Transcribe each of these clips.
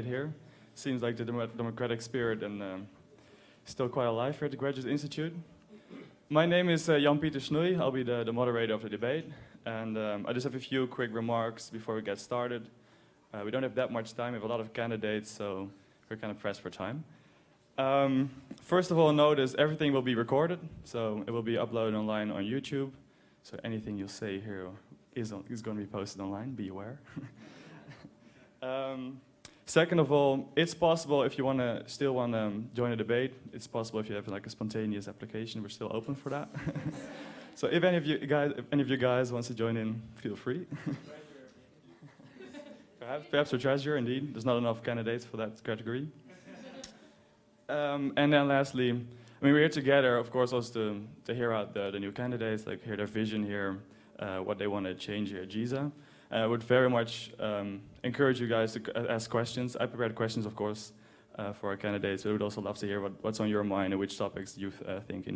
Here. Seems like the democratic spirit and still quite alive here at the Graduate Institute. My name is Jan-Pieter Snoei. I'll be the moderator of the debate. And I just have a few quick remarks before we get started. We don't have that much time. We have a lot of candidates, so we're kind of pressed for time. First of all, notice everything will be recorded, so it will be uploaded online on YouTube. So anything you say here is going to be posted online, be aware. Second of all, it's possible if you still want to join a debate. It's possible if you have like a spontaneous application. We're still open for that. So if any of you guys wants to join in, feel free. Perhaps a treasurer, indeed. There's not enough candidates for that category. And then lastly, we're here together, of course, also to hear out the new candidates, like hear their vision here, what they want to change here at GISA. I would very much encourage you guys to ask questions. I prepared questions, of course, for our candidates. But I would also love to hear what's on your mind and which topics you think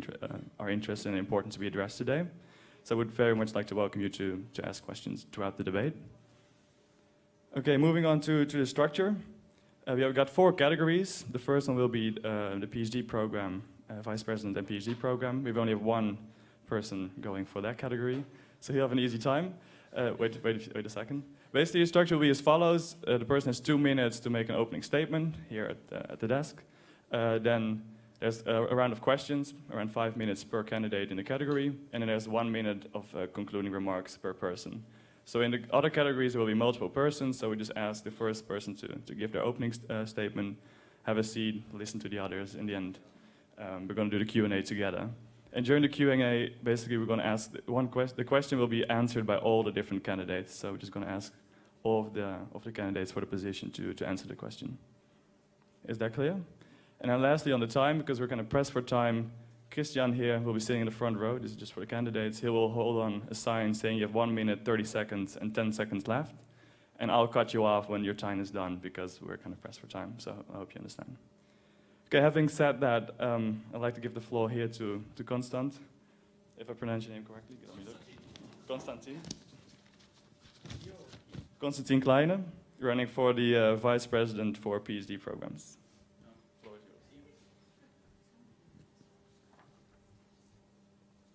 are interesting and important to be addressed today. So I would very much like to welcome you to ask questions throughout the debate. Okay, moving on to the structure. We have got 4 categories. The first one will be the PhD program, Vice President and PhD program. We only have one person going for that category, so he'll have an easy time. Wait a second. Basically, the structure will be as follows. The person has 2 minutes to make an opening statement here at the desk. Then there's a round of questions, around 5 minutes per candidate in the category, and then there's 1 minute of concluding remarks per person. So in the other categories, there will be multiple persons, so we just ask the first person to give their opening statement, have a seat, listen to the others. In the end, we're going to do the Q&A together. And during the Q&A, basically, we're going to ask the question will be answered by all the different candidates. So we're just going to ask all of the candidates for the position to answer the question. Is that clear? And then lastly, on the time, because we're kind of pressed for time, Christian here will be sitting in the front row. This is just for the candidates. He will hold on a sign saying you have 1 minute, 30 seconds, and 10 seconds left. And I'll cut you off when your time is done, because we're kind of pressed for time. So I hope you understand. Okay, having said that, I'd like to give the floor here to Constant. If I pronounce your name correctly, let me look. Constantine Kleine, running for the Vice President for PhD programs. The floor is yours.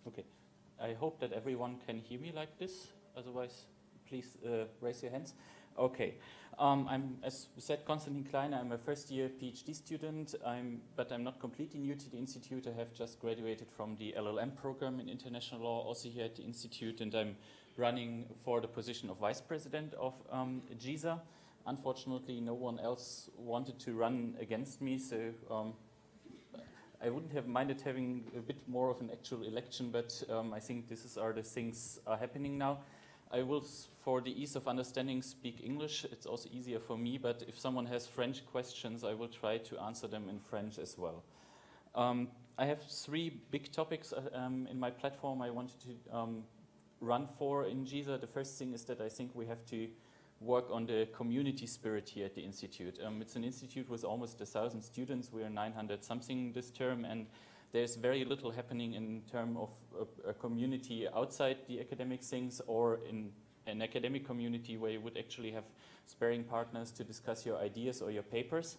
Okay, I hope that everyone can hear me like this. Otherwise, please raise your hands. Okay. I'm, as said, Constantine Kleine. I'm a first-year PhD student, but I'm not completely new to the Institute. I have just graduated from the LLM program in International Law, also here at the Institute, and I'm running for the position of Vice President of GISA. Unfortunately, no one else wanted to run against me, so I wouldn't have minded having a bit more of an actual election, but I think this are the things are happening now. I will, for the ease of understanding, speak English. It's also easier for me, but if someone has French questions, I will try to answer them in French as well. I have 3 big topics in my platform I wanted to run for in GISA. The first thing is that I think we have to work on the community spirit here at the Institute. It's an institute with almost 1,000 students. We are 900 something this term, and there's very little happening in terms of a community outside the academic things, or in an academic community where you would actually have sparring partners to discuss your ideas or your papers.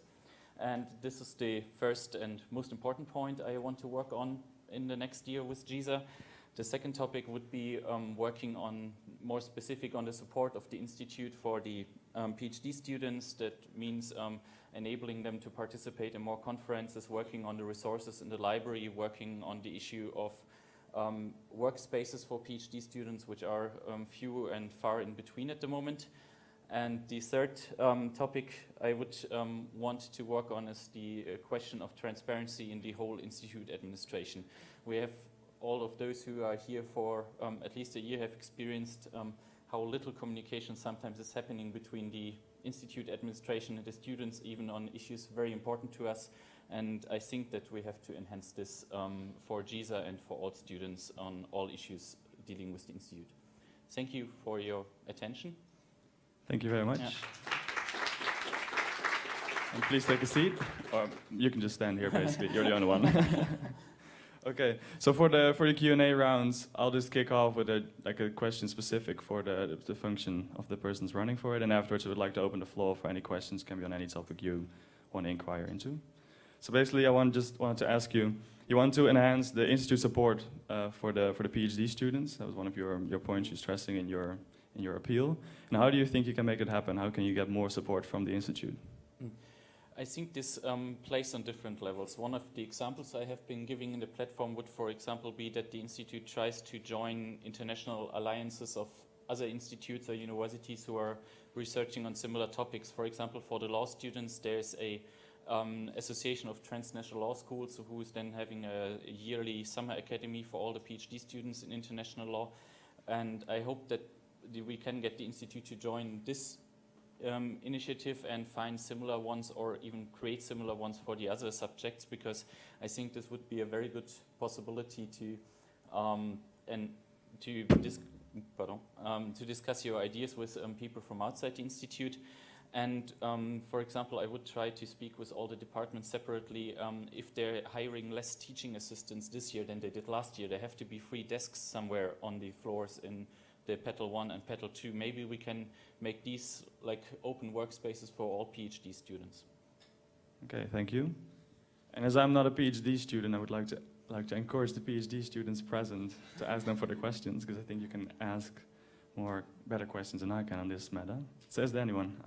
And this is the first and most important point I want to work on in the next year with GISA. The second topic would be working on more specific on the support of the Institute for the PhD students. That means enabling them to participate in more conferences, working on the resources in the library, working on the issue of workspaces for PhD students, which are few and far in between at the moment. And the third topic I would want to work on is the question of transparency in the whole Institute administration. We have all of those who are here for at least a year have experienced how little communication sometimes is happening between the Institute administration and the students, even on issues very important to us. And I think that we have to enhance this for GISA and for all students on all issues dealing with the Institute. Thank you for your attention. Thank you very much. Yeah. And please take a seat, or you can just stand here basically, you're the only one. Okay, so for the Q&A rounds, I'll just kick off with a question specific for the function of the persons running for it, and afterwards I would like to open the floor for any questions, can be on any topic you want to inquire into. So basically, I wanted to ask you, you want to enhance the institute support for the PhD students. That was one of your points you're stressing in your appeal. And how do you think you can make it happen? How can you get more support from the institute? I think this plays on different levels. One of the examples I have been giving in the platform would, for example, be that the institute tries to join international alliances of other institutes or universities who are researching on similar topics. For example, for the law students, there's a association of transnational law schools who is then having a yearly summer academy for all the PhD students in international law. And I hope that we can get the institute to join this initiative and find similar ones or even create similar ones for the other subjects, because I think this would be a very good possibility to discuss your ideas with people from outside the institute. And for example, I would try to speak with all the departments separately. If they're hiring less teaching assistants this year than they did last year, there have to be free desks somewhere on the floors in the Petal 1 and Petal 2. Maybe we can make these like open workspaces for all PhD students. Okay, thank you. And as I'm not a PhD student, I would like to encourage the PhD students present to ask them for the questions, because I think you can ask better questions than I can on this matter. So is there anyone?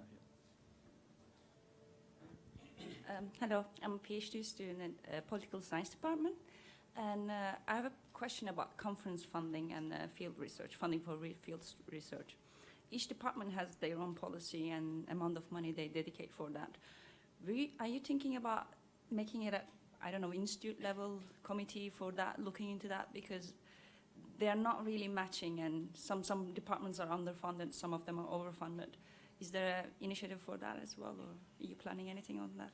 Hello, I'm a PhD student in Political Science Department, and I have a question about conference funding and field research, funding for field research. Each department has their own policy and amount of money they dedicate for that. Are you thinking about making it institute level committee for that, looking into that? Because they are not really matching, and some departments are underfunded, some of them are overfunded. Is there an initiative for that as well, or are you planning anything on that?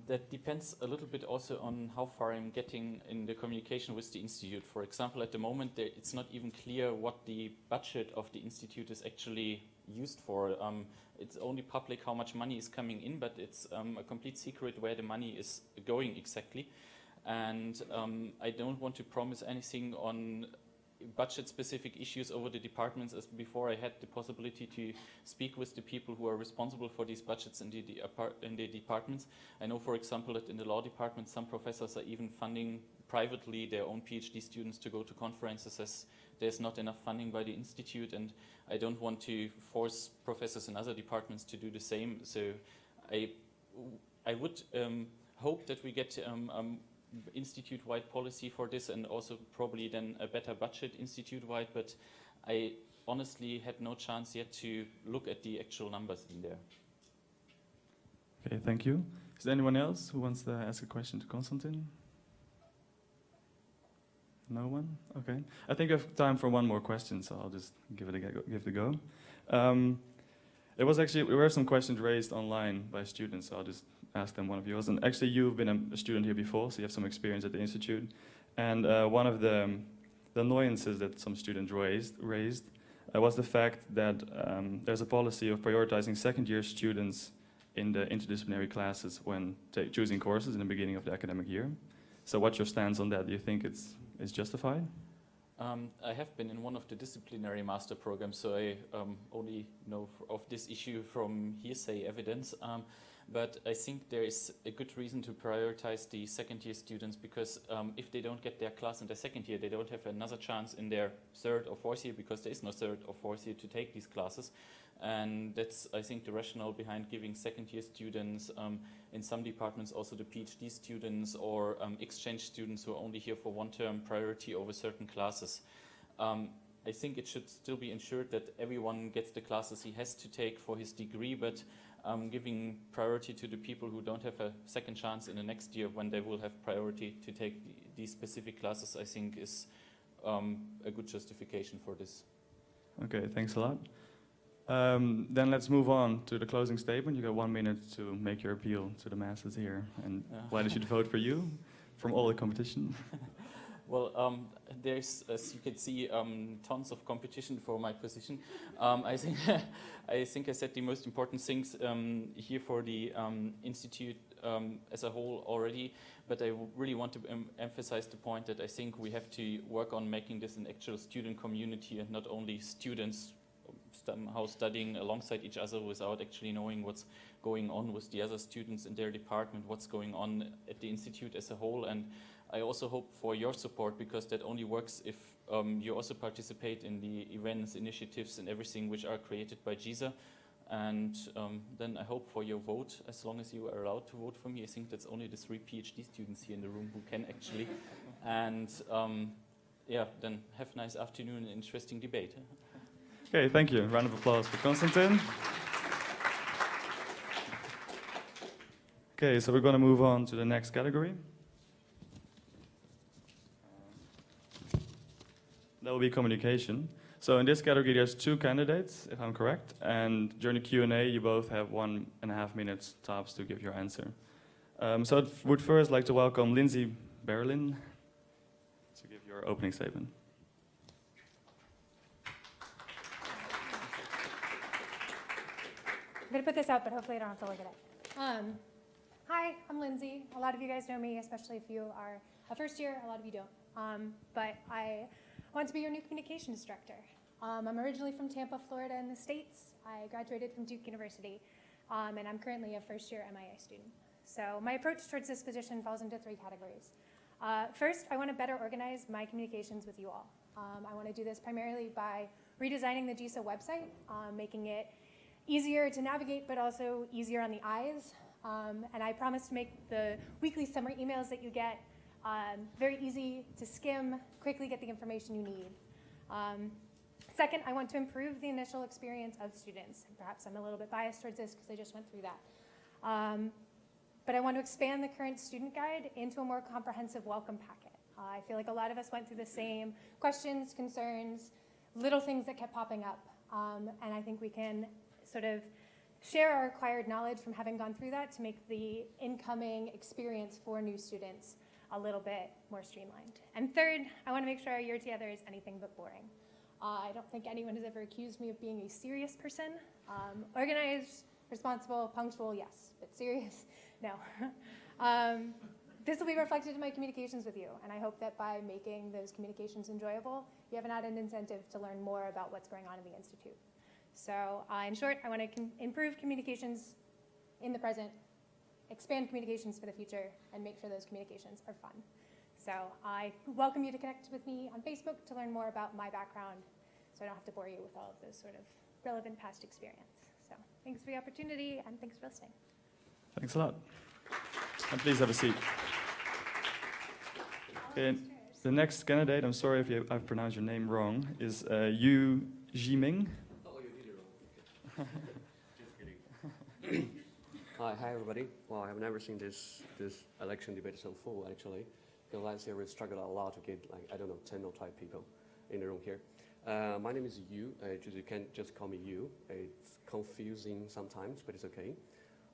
That depends a little bit also on how far I'm getting in the communication with the institute. For example, at the moment, it's not even clear what the budget of the institute is actually used for. It's only public how much money is coming in, but it's a complete secret where the money is going exactly. And I don't want to promise anything on budget-specific issues over the departments, as before I had the possibility to speak with the people who are responsible for these budgets in the departments. I know, for example, that in the law department, some professors are even funding privately their own PhD students to go to conferences, as there's not enough funding by the institute, and I don't want to force professors in other departments to do the same. So I would hope that we get institute-wide policy for this, and also probably then a better budget institute-wide, but I honestly had no chance yet to look at the actual numbers in there. Okay, thank you. Is there anyone else who wants to ask a question to Konstantin? No one? Okay. I think I have time for one more question, so I'll just give it a go. There were some questions raised online by students, so I'll just ask them one of yours. And actually, you've been a student here before, so you have some experience at the institute. And one of the annoyances that some students raised was the fact that there's a policy of prioritizing second-year students in the interdisciplinary classes when choosing courses in the beginning of the academic year. So what's your stance on that? Do you think it's justified? I have been in one of the disciplinary master programs, so I only know of this issue from hearsay evidence. But I think there is a good reason to prioritize the second-year students, because if they don't get their class in their second year, they don't have another chance in their third or fourth year, because there is no third or fourth year to take these classes. And that's, I think, the rationale behind giving second-year students, in some departments also the PhD students or exchange students who are only here for one term, priority over certain classes. I think it should still be ensured that everyone gets the classes he has to take for his degree, but giving priority to the people who don't have a second chance in the next year when they will have priority to take these specific classes, I think is a good justification for this. Okay, thanks a lot. Then let's move on to the closing statement. You got 1 minute to make your appeal to the masses here and why they should vote for you from all the competition. Well, there's, as you can see, tons of competition for my position. I think I said the most important things here for the institute as a whole already, but I really want to emphasize the point that I think we have to work on making this an actual student community and not only students somehow studying alongside each other without actually knowing what's going on with the other students in their department, what's going on at the institute as a whole. And I also hope for your support, because that only works if you also participate in the events, initiatives, and everything which are created by GISA. And then I hope for your vote, as long as you are allowed to vote for me. I think that's only the 3 PhD students here in the room who can actually. And yeah, then have a nice afternoon and interesting debate. Okay, thank you. Round of applause for Konstantin. Okay, so we're going to move on to the next category. That will be communication. So in this category, there's 2 candidates, if I'm correct, and during the Q&A, you both have 1.5 minutes tops to give your answer. So I would first like to welcome Lindsay Berlin to give your opening statement. I'm going to put this out, but hopefully I don't have to look at it. Hi, I'm Lindsay. A lot of you guys know me, especially if you are a first year. A lot of you don't. But I want to be your new communications instructor. I'm originally from Tampa, Florida in the States. I graduated from Duke University, and I'm currently a first-year MIA student. So my approach towards this position falls into 3 categories. First, I want to better organize my communications with you all. I want to do this primarily by redesigning the GISA website, making it easier to navigate, but also easier on the eyes. And I promise to make the weekly summary emails that you get very easy to skim, quickly get the information you need. Second, I want to improve the initial experience of students. Perhaps I'm a little bit biased towards this because I just went through that. But I want to expand the current student guide into a more comprehensive welcome packet. I feel like a lot of us went through the same questions, concerns, little things that kept popping up. And I think we can sort of share our acquired knowledge from having gone through that to make the incoming experience for new students a little bit more streamlined. And third, I want to make sure our year together is anything but boring. I don't think anyone has ever accused me of being a serious person. Organized, responsible, punctual, yes, but serious, no. This will be reflected in my communications with you, and I hope that by making those communications enjoyable, you have an added incentive to learn more about what's going on in the Institute. So in short, I want to improve communications in the present, expand communications for the future, and make sure those communications are fun. So I welcome you to connect with me on Facebook to learn more about my background, so I don't have to bore you with all of those sort of relevant past experience. So thanks for the opportunity, and thanks for listening. Thanks a lot. And please have a seat. Okay, the next candidate, I'm sorry if I've pronounced your name wrong, is Yu Jiming. Just kidding. Hi everybody. Well, I've never seen this election debate so full actually. Because last year we struggled a lot to get 10 or 12 people in the room here. My name is Yu. You can just call me Yu. It's confusing sometimes, but it's okay.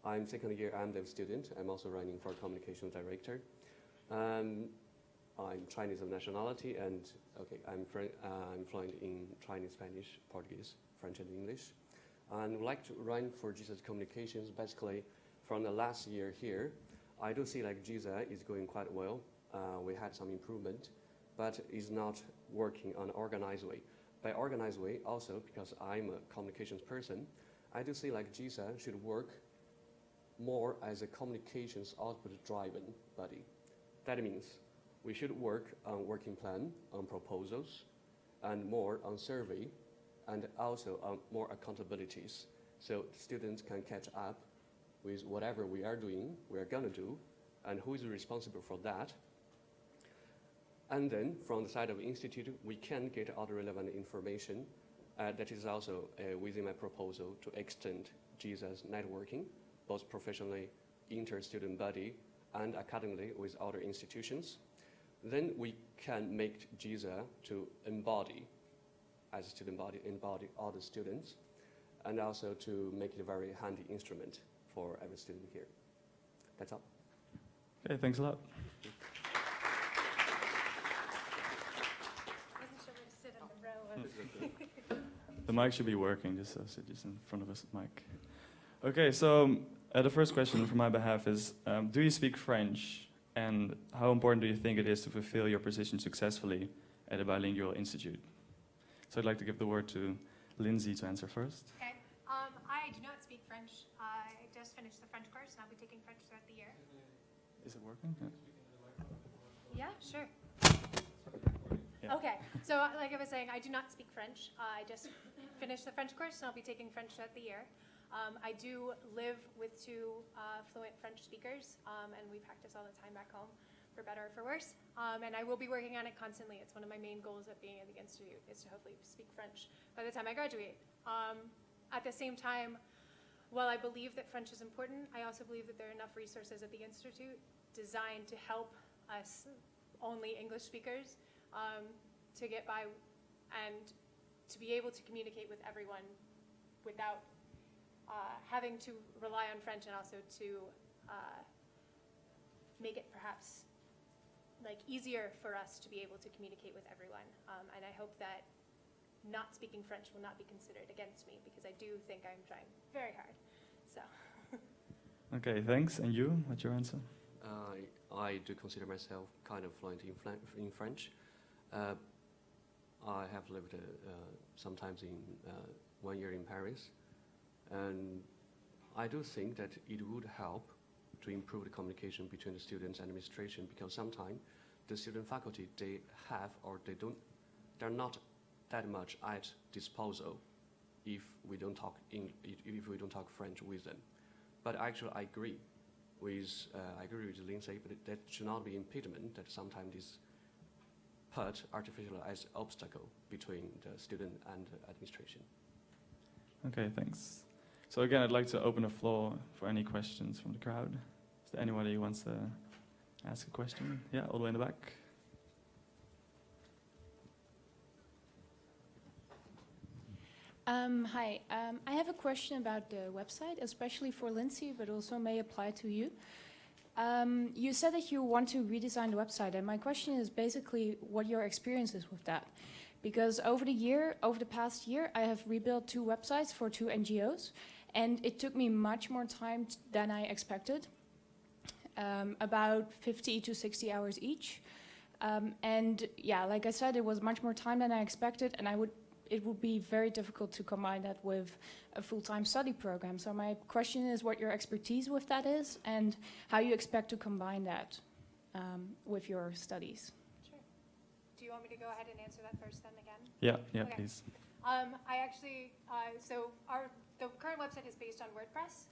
I'm second year AMDEV student. I'm also running for communications director. I'm Chinese of nationality, and I'm fluent in Chinese, Spanish, Portuguese, French, and English. And would like to run for GISA Communications. Basically, from the last year here, I do see like GISA is going quite well. We had some improvement, but is not working on an organized way. By organized way, also because I'm a communications person, I do see like GISA should work more as a communications output-driven body. That means we should work on working plan, on proposals, and more on survey, and also on more accountabilities, so students can catch up with whatever we are doing, we are gonna do, and who is responsible for that. And then from the side of the institute, we can get all the relevant information. That is also within my proposal to extend GISA's networking, both professionally, inter-student body, and academically with other institutions. Then we can make GISA to embody, as a student body, embody all the students, and also to make it a very handy instrument for every student here. That's all. Okay, thanks a lot. The mic should be working, just so sit just in front of us, mic. Okay, so the first question from my behalf is, do you speak French? And how important do you think it is to fulfill your position successfully at a bilingual institute? So I'd like to give the word to Lindsay to answer first. Okay. I do not speak French. I just finished the French course, and I'll be taking French throughout the year. Is it working? Yeah, sure. Yeah. Okay. So, like I was saying, I do not speak French. I just finished the French course, and I'll be taking French throughout the year. I do live with two fluent French speakers, and we practice all the time back home, for better or for worse. And I will be working on it constantly. It's one of my main goals of being at the Institute, is to hopefully speak French by the time I graduate. At the same time, while I believe that French is important, I also believe that there are enough resources at the Institute designed to help us only English speakers to get by and to be able to communicate with everyone without having to rely on French, and also to make it perhaps like easier for us to be able to communicate with everyone. And I hope that not speaking French will not be considered against me, because I do think I'm trying very hard. So. Okay, thanks. And you, what's your answer? I do consider myself kind of fluent in French. I have lived sometimes in 1 year in Paris, and I do think that it would help to improve the communication between the students and administration, because sometimes the student faculty, they have or they don't, they're not that much at disposal if we don't talk if we don't talk French with them. But actually, I agree with Lindsay, but that should not be impediment that sometimes is put artificially as obstacle between the student and the administration. Okay, thanks. So again, I'd like to open the floor for any questions from the crowd. Is there anybody who wants to ask a question? Yeah, all the way in the back. Hi, I have a question about the website, especially for Lindsay, but also may apply to you. You said that you want to redesign the website, and my question is basically what your experience is with that. Because over the past year, I have rebuilt 2 websites for 2 NGOs, and it took me much more time than I expected, about 50 to 60 hours each. And yeah, like I said, it was much more time than I expected, and it would be very difficult to combine that with a full-time study program. So my question is what your expertise with that is, and how you expect to combine that with your studies. Sure. Do you want me to go ahead and answer that first then again? Yeah, Okay. please. I actually, the current website is based on WordPress.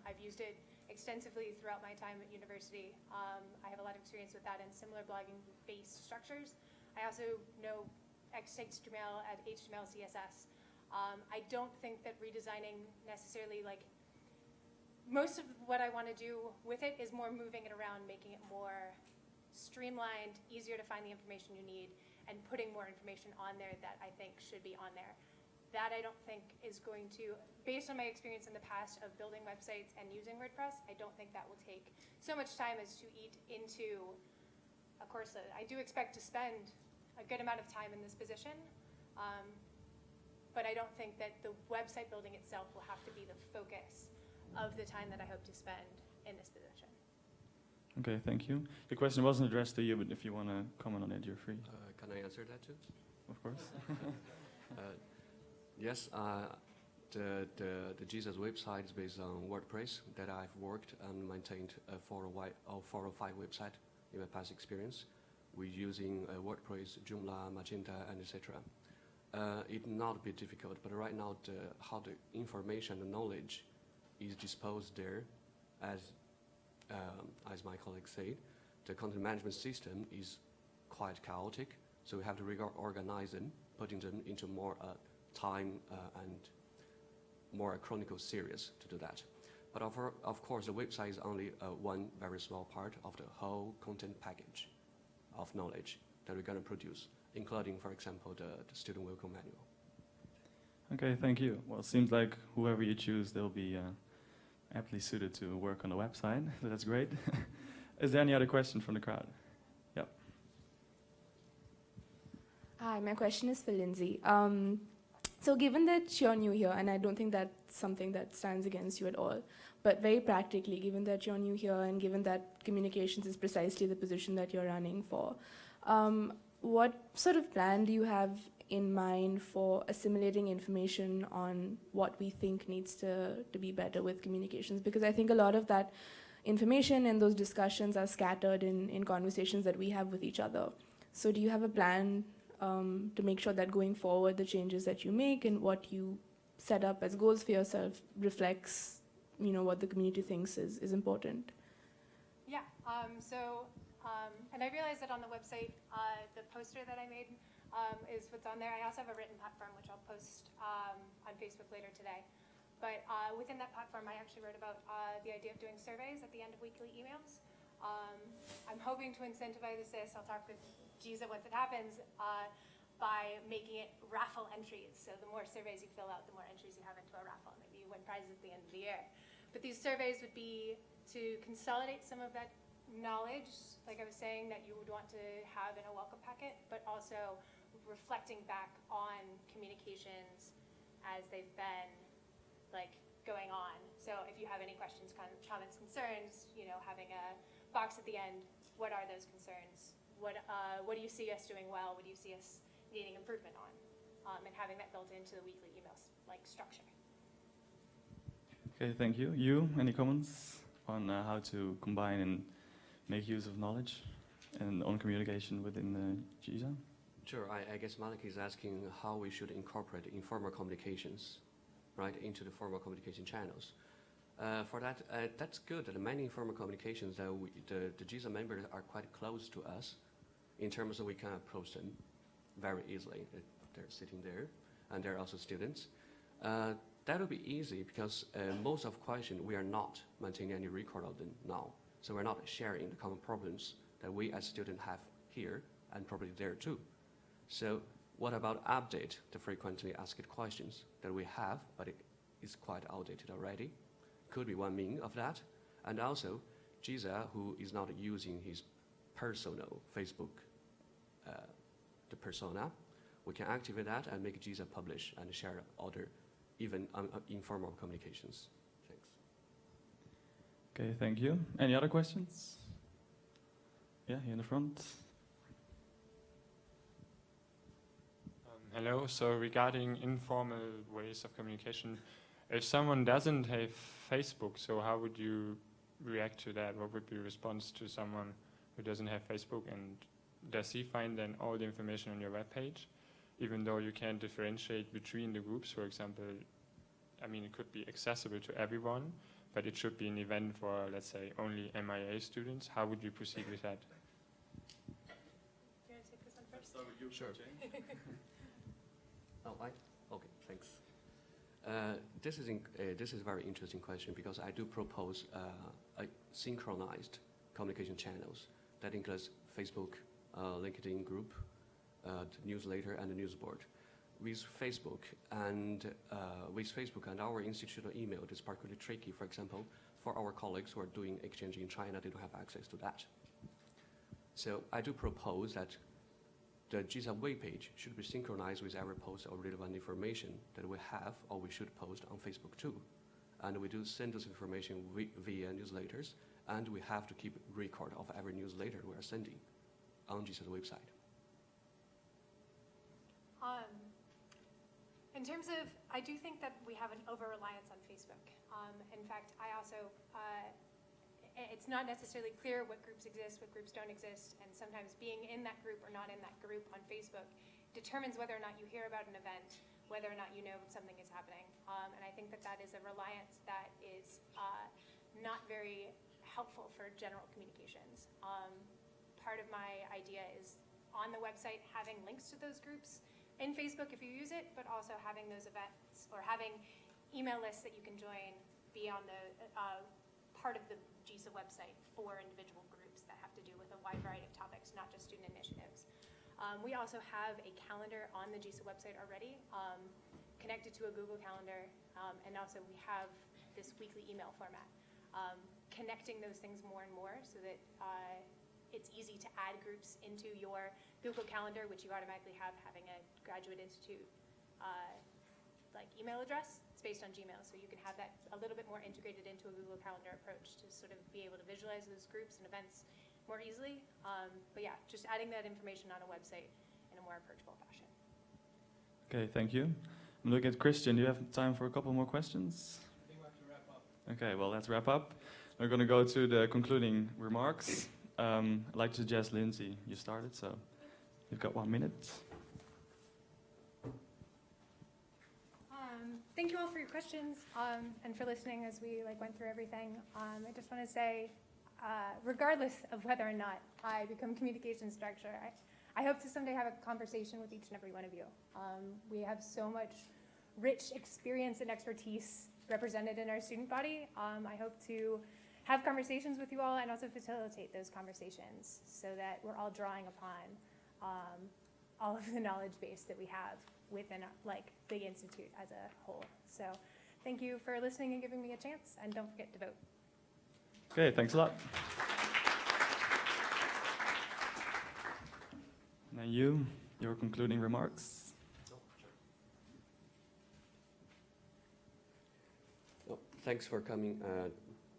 I've used it extensively throughout my time at university. I have a lot of experience with that and similar blogging-based structures. I also know XHTML and HTML, CSS. I don't think that redesigning necessarily, like, most of what I want to do with it is more moving it around, making it more streamlined, easier to find the information you need, and putting more information on there that I think should be on there. That I don't think is going to, based on my experience in the past of building websites and using WordPress, I don't think that will take so much time as to eat into a course. I do expect to spend a good amount of time in this position, but I don't think that the website building itself will have to be the focus of the time that I hope to spend in this position. Okay, thank you. The question wasn't addressed to you, but if you want to comment on it, you're free. Can I answer that too? Of course. Yes, the GISA's website is based on WordPress that I've worked and maintained 4 or 5 websites in my past experience. We're using WordPress, Joomla, Magenta, and etc. It not be difficult, but right now how the information and knowledge is disposed there, as my colleague said, the content management system is quite chaotic, so we have to reorganize them, putting them into more time and more chronicle series to do that. But of course, the website is only one very small part of the whole content package of knowledge that we're going to produce, including, for example, the student welcome manual. Okay, thank you. Well, it seems like whoever you choose, they'll be aptly suited to work on the website. So that's great. Is there any other question from the crowd? Yep. Hi, my question is for Lindsay. So given that you're new here, and I don't think that's something that stands against you at all, but very practically, given that you're new here and given that communications is precisely the position that you're running for, what sort of plan do you have in mind for assimilating information on what we think needs to be better with communications? Because I think a lot of that information and those discussions are scattered in conversations that we have with each other. So do you have a plan to make sure that going forward, the changes that you make and what you set up as goals for yourself reflects, what the community thinks is important? Yeah, and I realized that on the website, the poster that I made is what's on there. I also have a written platform, which I'll post on Facebook later today. But within that platform, I actually wrote about the idea of doing surveys at the end of weekly emails. I'm hoping to incentivize this. I'll talk with GISA once it happens, by making it raffle entries. So the more surveys you fill out, the more entries you have into a raffle. Maybe you win prizes at the end of the year. But these surveys would be to consolidate some of that knowledge, like I was saying, that you would want to have in a welcome packet, but also reflecting back on communications as they've been going on. So if you have any questions, comments, concerns, having a box at the end, what are those concerns? What do you see us doing well? What do you see us needing improvement on? And having that built into the weekly emails structure. Okay, thank you. You, any comments on how to combine and make use of knowledge and on communication within the GISA? Sure, I guess Malik is asking how we should incorporate informal communications, right, into the formal communication channels. For that, that's good that many informal communications that the GISA members are quite close to us in terms of we can approach them very easily. They're sitting there, and they're also students. That will be easy because most of questions we are not maintaining any record of them now. So we're not sharing the common problems that we as students have here and probably there too. So what about update the frequently asked questions that we have, but it is quite outdated already? Could be one mean of that. And also, GISA, who is not using his personal Facebook, the persona, we can activate that and make GISA publish and share other even informal communications. Thanks. Okay, thank you. Any other questions? Yeah, here in the front. Hello, so regarding informal ways of communication, if someone doesn't have Facebook, so how would you react to that? What would be the response to someone who doesn't have Facebook, and does he find then all the information on your webpage, even though you can't differentiate between the groups? For example, I mean, it could be accessible to everyone, but it should be an event for, let's say, only MIA students. How would you proceed with that? Do you want to take this one first? Start with you, Sure. Jane. Okay, thanks. This is a very interesting question because I do propose a synchronized communication channels that includes Facebook, LinkedIn group, the newsletter, and the news board. With Facebook and our institutional email, it is particularly tricky. For example, for our colleagues who are doing exchange in China, they don't have access to that. So I do propose that the GISA web page should be synchronized with every post or relevant information that we have or we should post on Facebook too. And we do send this information via newsletters, and we have to keep record of every newsletter we are sending on GISA's website. In terms of, I do think that we have an over-reliance on Facebook. In fact, I also, it's not necessarily clear what groups exist, what groups don't exist, and sometimes being in that group or not in that group on Facebook determines whether or not you hear about an event, whether or not you know something is happening. And I think that that is a reliance that is not very helpful for general communications. Part of my idea is on the website having links to those groups in Facebook if you use it, but also having those events or having email lists that you can join be on the part of the GISA website for individual groups that have to do with a wide variety of topics, not just student initiatives. We also have a calendar on the GISA website already, connected to a Google Calendar, and also we have this weekly email format. Connecting those things more and more so that it's easy to add groups into your Google Calendar, which you automatically have having a Graduate Institute like email address. It's based on Gmail, so you can have that a little bit more integrated into a Google Calendar approach to sort of be able to visualize those groups and events more easily. But yeah, just adding that information on a website in a more approachable fashion. Okay, thank you. I'm looking at Christian. Do you have time for a couple more questions? I think we have to wrap up. Okay, well, let's wrap up. We're going to go to the concluding remarks. I'd like to suggest, Lindsay, you started, so you've got 1 minute. Thank you all for your questions and for listening as we went through everything. I just want to say, regardless of whether or not I become communications director, I hope to someday have a conversation with each and every one of you. We have so much rich experience and expertise represented in our student body. I hope to have conversations with you all and also facilitate those conversations so that we're all drawing upon all of the knowledge base that we have within the Institute as a whole. So thank you for listening and giving me a chance, and don't forget to vote. Okay, thanks a lot. Now your concluding remarks. Well, thanks for coming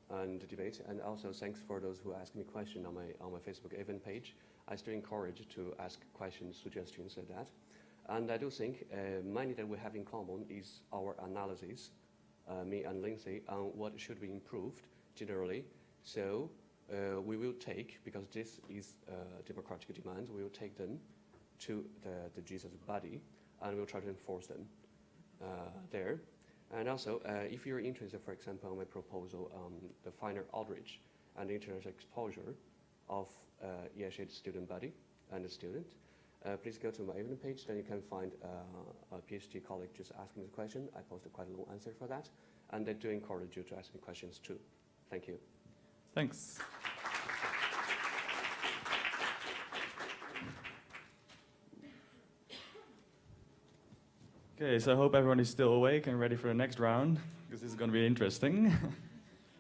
on the debate, and also thanks for those who asked me questions on my Facebook event page. I still encourage to ask questions, suggestions, and that. And I do think many that we have in common is our analysis, me and Lindsay, on what should be improved generally. So we will take, because this is democratic demands, we will take them to the GISA body, and we'll try to enforce them there. And also, if you're interested, for example, in my proposal on the finer outreach and international exposure of ESH student body and the student, please go to my event page, then you can find a PhD colleague just asking the question. I posted quite a long answer for that, and I do encourage you to ask me questions too. Thank you. Thanks. Okay, so I hope everyone is still awake and ready for the next round, because this is going to be interesting.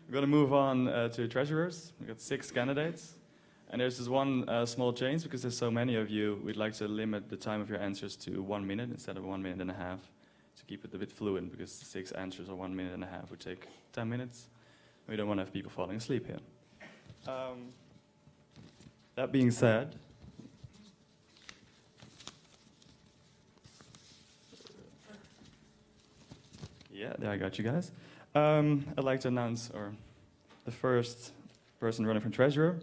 We're going to move on to treasurers. We've got 6 candidates. And there's this one small change, because there's so many of you, we'd like to limit the time of your answers to 1 minute instead of 1 minute and a half, to keep it a bit fluid, because 6 answers or 1 minute and a half would take 10 minutes. We don't want to have people falling asleep here. That being said, yeah, there I got you guys. I'd like to announce the first person running for treasurer.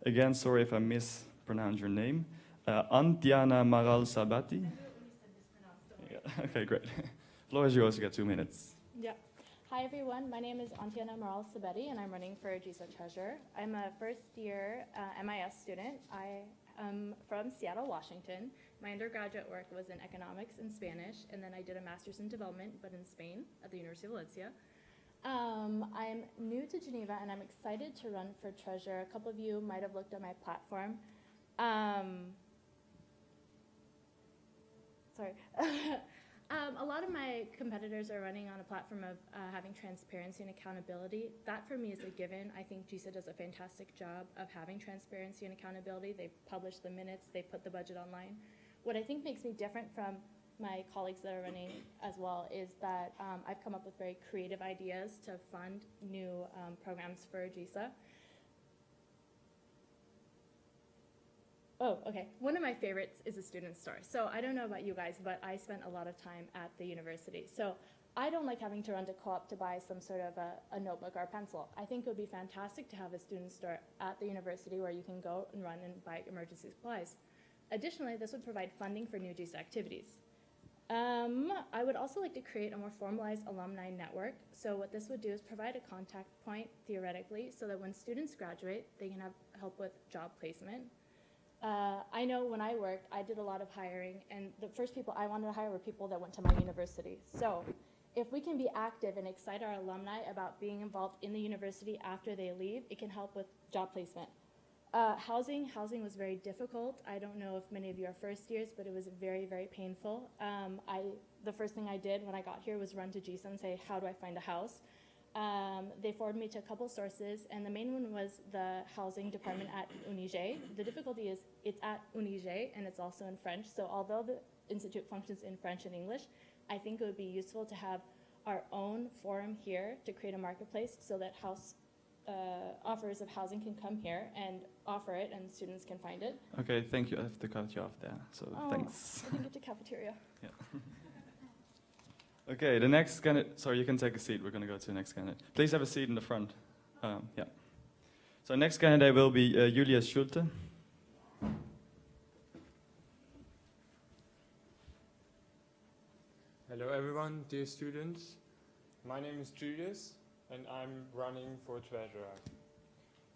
Again, sorry if I mispronounce your name. Antiana Maral Sabati. Yeah, okay, great. Floor is yours. You got 2 minutes. Yeah. Hi, everyone. My name is Antiana Maral Sabeti, and I'm running for GISA Treasurer. I'm a first-year MIS student. I am from Seattle, Washington. My undergraduate work was in economics and Spanish, and then I did a master's in development, but in Spain at the University of Valencia. I'm new to Geneva, and I'm excited to run for treasurer. A couple of you might have looked at my platform. Sorry. A lot of my competitors are running on a platform of having transparency and accountability. That, for me, is a given. I think GISA does a fantastic job of having transparency and accountability. They publish the minutes. They put the budget online. What I think makes me different from my colleagues that are running as well is that I've come up with very creative ideas to fund new programs for GISA. Oh, okay. One of my favorites is a student store. So I don't know about you guys, but I spent a lot of time at the university. So I don't like having to run to co-op to buy some sort of a notebook or a pencil. I think it would be fantastic to have a student store at the university where you can go and run and buy emergency supplies. Additionally, this would provide funding for new GISA activities. I would also like to create a more formalized alumni network. So what this would do is provide a contact point, theoretically, so that when students graduate, they can have help with job placement. I know when I worked, I did a lot of hiring, and the first people I wanted to hire were people that went to my university. So if we can be active and excite our alumni about being involved in the university after they leave, it can help with job placement. Housing was very difficult. I don't know if many of you are first years, but it was very, very painful. The first thing I did when I got here was run to GISA and say, how do I find a house? They forwarded me to a couple sources, and the main one was the housing department at Unige. The difficulty is it's at Unige, and it's also in French. So although the institute functions in French and English, I think it would be useful to have our own forum here to create a marketplace so that offers of housing can come here and offer it, and students can find it. Okay, thank you. I have to cut you off there, so thanks. I didn't get to cafeteria. Yeah. Okay, the next candidate, sorry, you can take a seat. We're going to go to the next candidate. Please have a seat in the front. Yeah. So next candidate will be Julius Schulte. Hello everyone, dear students. My name is Julius and I'm running for treasurer.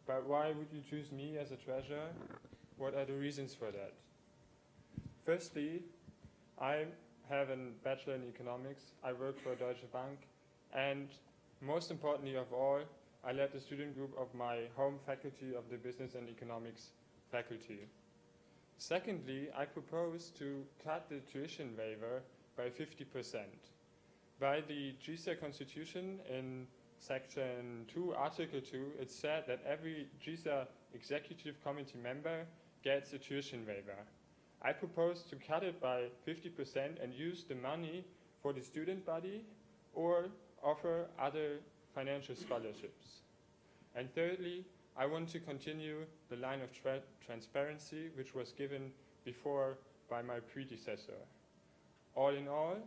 But why would you choose me as a treasurer? What are the reasons for that? Firstly, I have a bachelor in economics, I work for Deutsche Bank, and most importantly of all, I led the student group of my home faculty of the Business and Economics faculty. Secondly, I propose to cut the tuition waiver by 50%. By the GISA Constitution in Section 2, Article 2, it said that every GISA Executive Committee member gets a tuition waiver. I propose to cut it by 50% and use the money for the student body or offer other financial scholarships. And thirdly, I want to continue the line of transparency which was given before by my predecessor. All in all,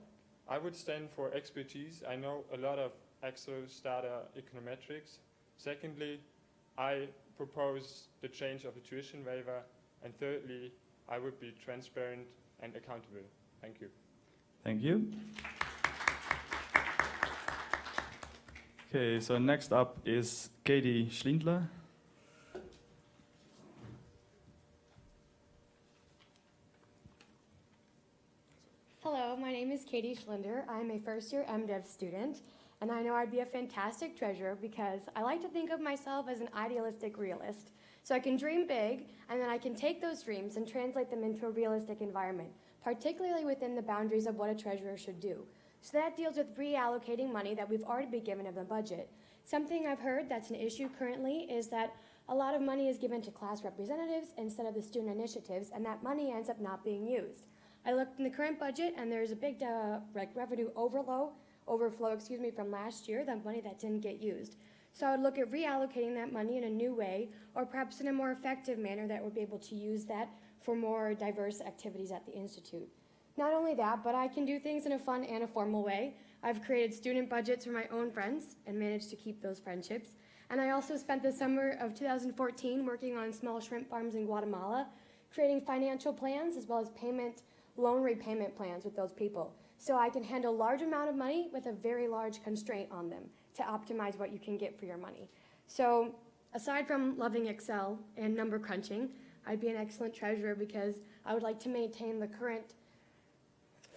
I would stand for expertise. I know a lot of Excel, Stata, econometrics. Secondly, I propose the change of the tuition waiver. And thirdly, I would be transparent and accountable. Thank you. Thank you. Okay, so next up is Katie Schlindler. Hello, my name is Katie Schlinder. I'm a first-year MDiv student, and I know I'd be a fantastic treasurer because I like to think of myself as an idealistic realist. So I can dream big, and then I can take those dreams and translate them into a realistic environment, particularly within the boundaries of what a treasurer should do. So that deals with reallocating money that we've already been given of the budget. Something I've heard that's an issue currently is that a lot of money is given to class representatives instead of the student initiatives, and that money ends up not being used. I looked in the current budget, and there's a big revenue overflow from last year, the money that didn't get used. So I would look at reallocating that money in a new way, or perhaps in a more effective manner that would be able to use that for more diverse activities at the Institute. Not only that, but I can do things in a fun and a formal way. I've created student budgets for my own friends and managed to keep those friendships. And I also spent the summer of 2014 working on small shrimp farms in Guatemala, creating financial plans as well as loan repayment plans with those people. So I can handle a large amount of money with a very large constraint on them to optimize what you can get for your money. So aside from loving Excel and number crunching, I'd be an excellent treasurer because I would like to maintain the current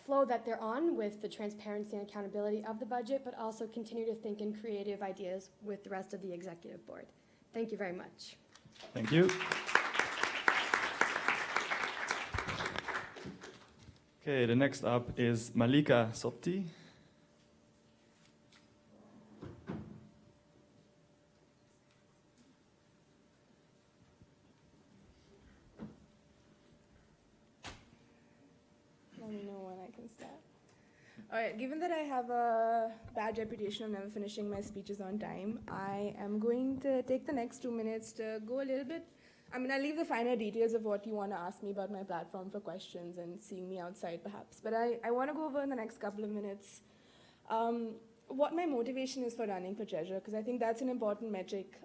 flow that they're on with the transparency and accountability of the budget, but also continue to think in creative ideas with the rest of the executive board. Thank you very much. Thank you. Okay, the next up is Malika Sopti. Let me know when I can start. All right, given that I have a bad reputation of never finishing my speeches on time, I am going to take the next 2 minutes to go a little bit. I'll leave the finer details of what you want to ask me about my platform for questions and seeing me outside, perhaps. But I want to go over in the next couple of minutes what my motivation is for running for treasurer, because I think that's an important metric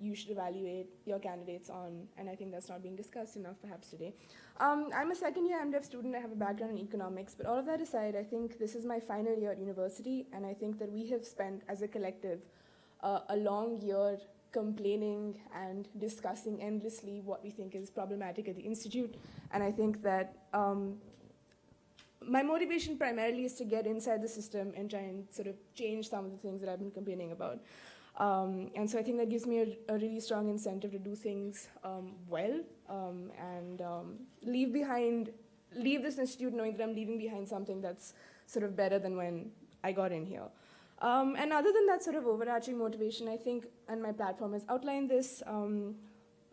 you should evaluate your candidates on, and I think that's not being discussed enough perhaps today. I'm a second-year MDiv student. I have a background in economics, but all of that aside, I think this is my final year at university, and I think that we have spent, as a collective, a long year complaining and discussing endlessly what we think is problematic at the Institute, and I think that my motivation primarily is to get inside the system and try and sort of change some of the things that I've been complaining about. And so I think that gives me a really strong incentive to do things well and leave this institute knowing that I'm leaving behind something that's sort of better than when I got in here. And other than that sort of overarching motivation, I think, and my platform has outlined this,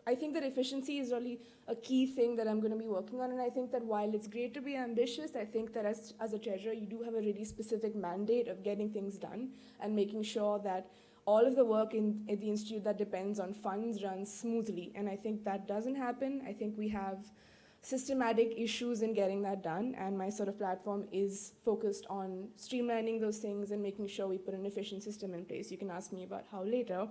I think that efficiency is really a key thing that I'm going to be working on. And I think that while it's great to be ambitious, I think that as a treasurer, you do have a really specific mandate of getting things done and making sure that all of the work at the institute that depends on funds runs smoothly. And I think that doesn't happen. I think we have systematic issues in getting that done. And my sort of platform is focused on streamlining those things and making sure we put an efficient system in place. You can ask me about how later.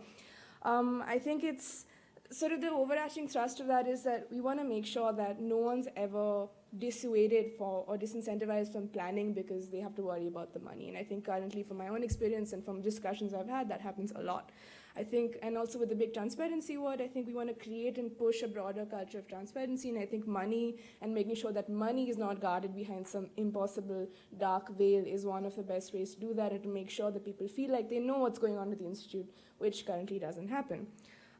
I think it's sort of the overarching thrust of that is that we want to make sure that no one's ever dissuaded for or disincentivized from planning because they have to worry about the money. And I think currently from my own experience and from discussions I've had, that happens a lot. I think, and also with the big transparency word, I think we want to create and push a broader culture of transparency. And I think money and making sure that money is not guarded behind some impossible dark veil is one of the best ways to do that, and to make sure that people feel like they know what's going on with the institute, which currently doesn't happen.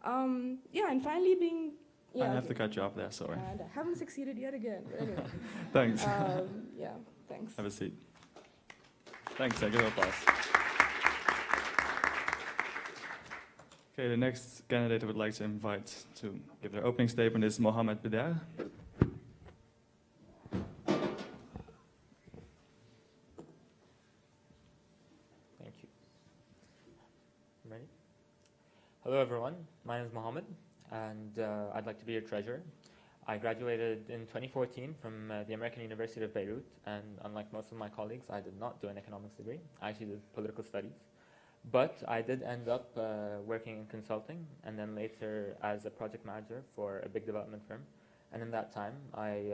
Yeah, and finally being... Yeah, I have to cut you off there, sorry. And I haven't succeeded yet again, but anyway. Thanks. Yeah, thanks. Have a seat. Thanks, give a applause. Okay, the next candidate I would like to invite to give their opening statement is Mohamed Beder. Thank you. Ready? Hello, everyone. My name is Mohamed, and I'd like to be your treasurer. I graduated in 2014 from the American University of Beirut, and unlike most of my colleagues, I did not do an economics degree. I actually did political studies. But I did end up working in consulting, and then later as a project manager for a big development firm. And in that time, I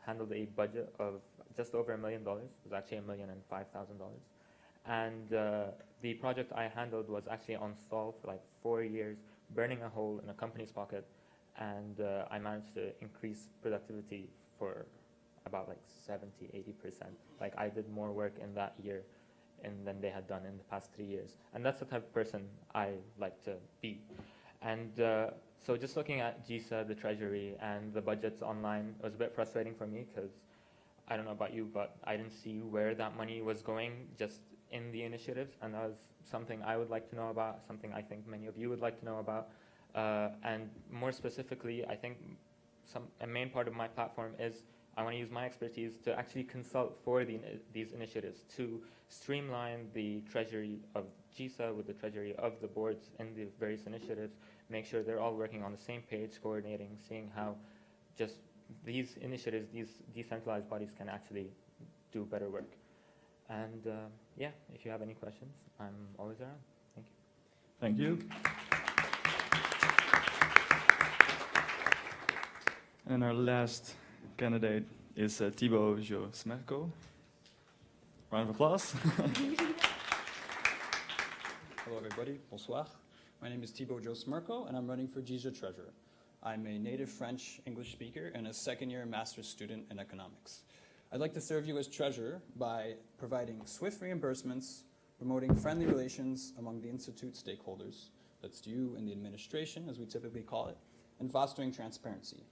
handled a budget of just over $1 million. It was actually $1,005,000. And the project I handled was actually on stall for like 4 years, burning a hole in a company's pocket. And I managed to increase productivity for about like 70–80%. Like I did more work in that year than they had done in the past 3 years. And that's the type of person I like to be. And so just looking at GISA, the treasury, and the budgets online, it was a bit frustrating for me because I don't know about you, but I didn't see where that money was going just in the initiatives. And that was something I would like to know about, something I think many of you would like to know about. And more specifically, I think a main part of my platform is I want to use my expertise to actually consult for these initiatives to streamline the treasury of GISA with the treasury of the boards in the various initiatives, make sure they're all working on the same page, coordinating, seeing how just these initiatives, these decentralized bodies can actually do better work. And yeah, if you have any questions, I'm always around. Thank you. Thank you. And our last candidate is Thibaut Jo-Smerko. Round of applause. Hello everybody, bonsoir. My name is Thibaut Jo-Smerko and I'm running for GISA Treasurer. I'm a native French English speaker and a second-year master's student in economics. I'd like to serve you as treasurer by providing swift reimbursements, promoting friendly relations among the institute stakeholders, that's you and the administration as we typically call it, and fostering transparency.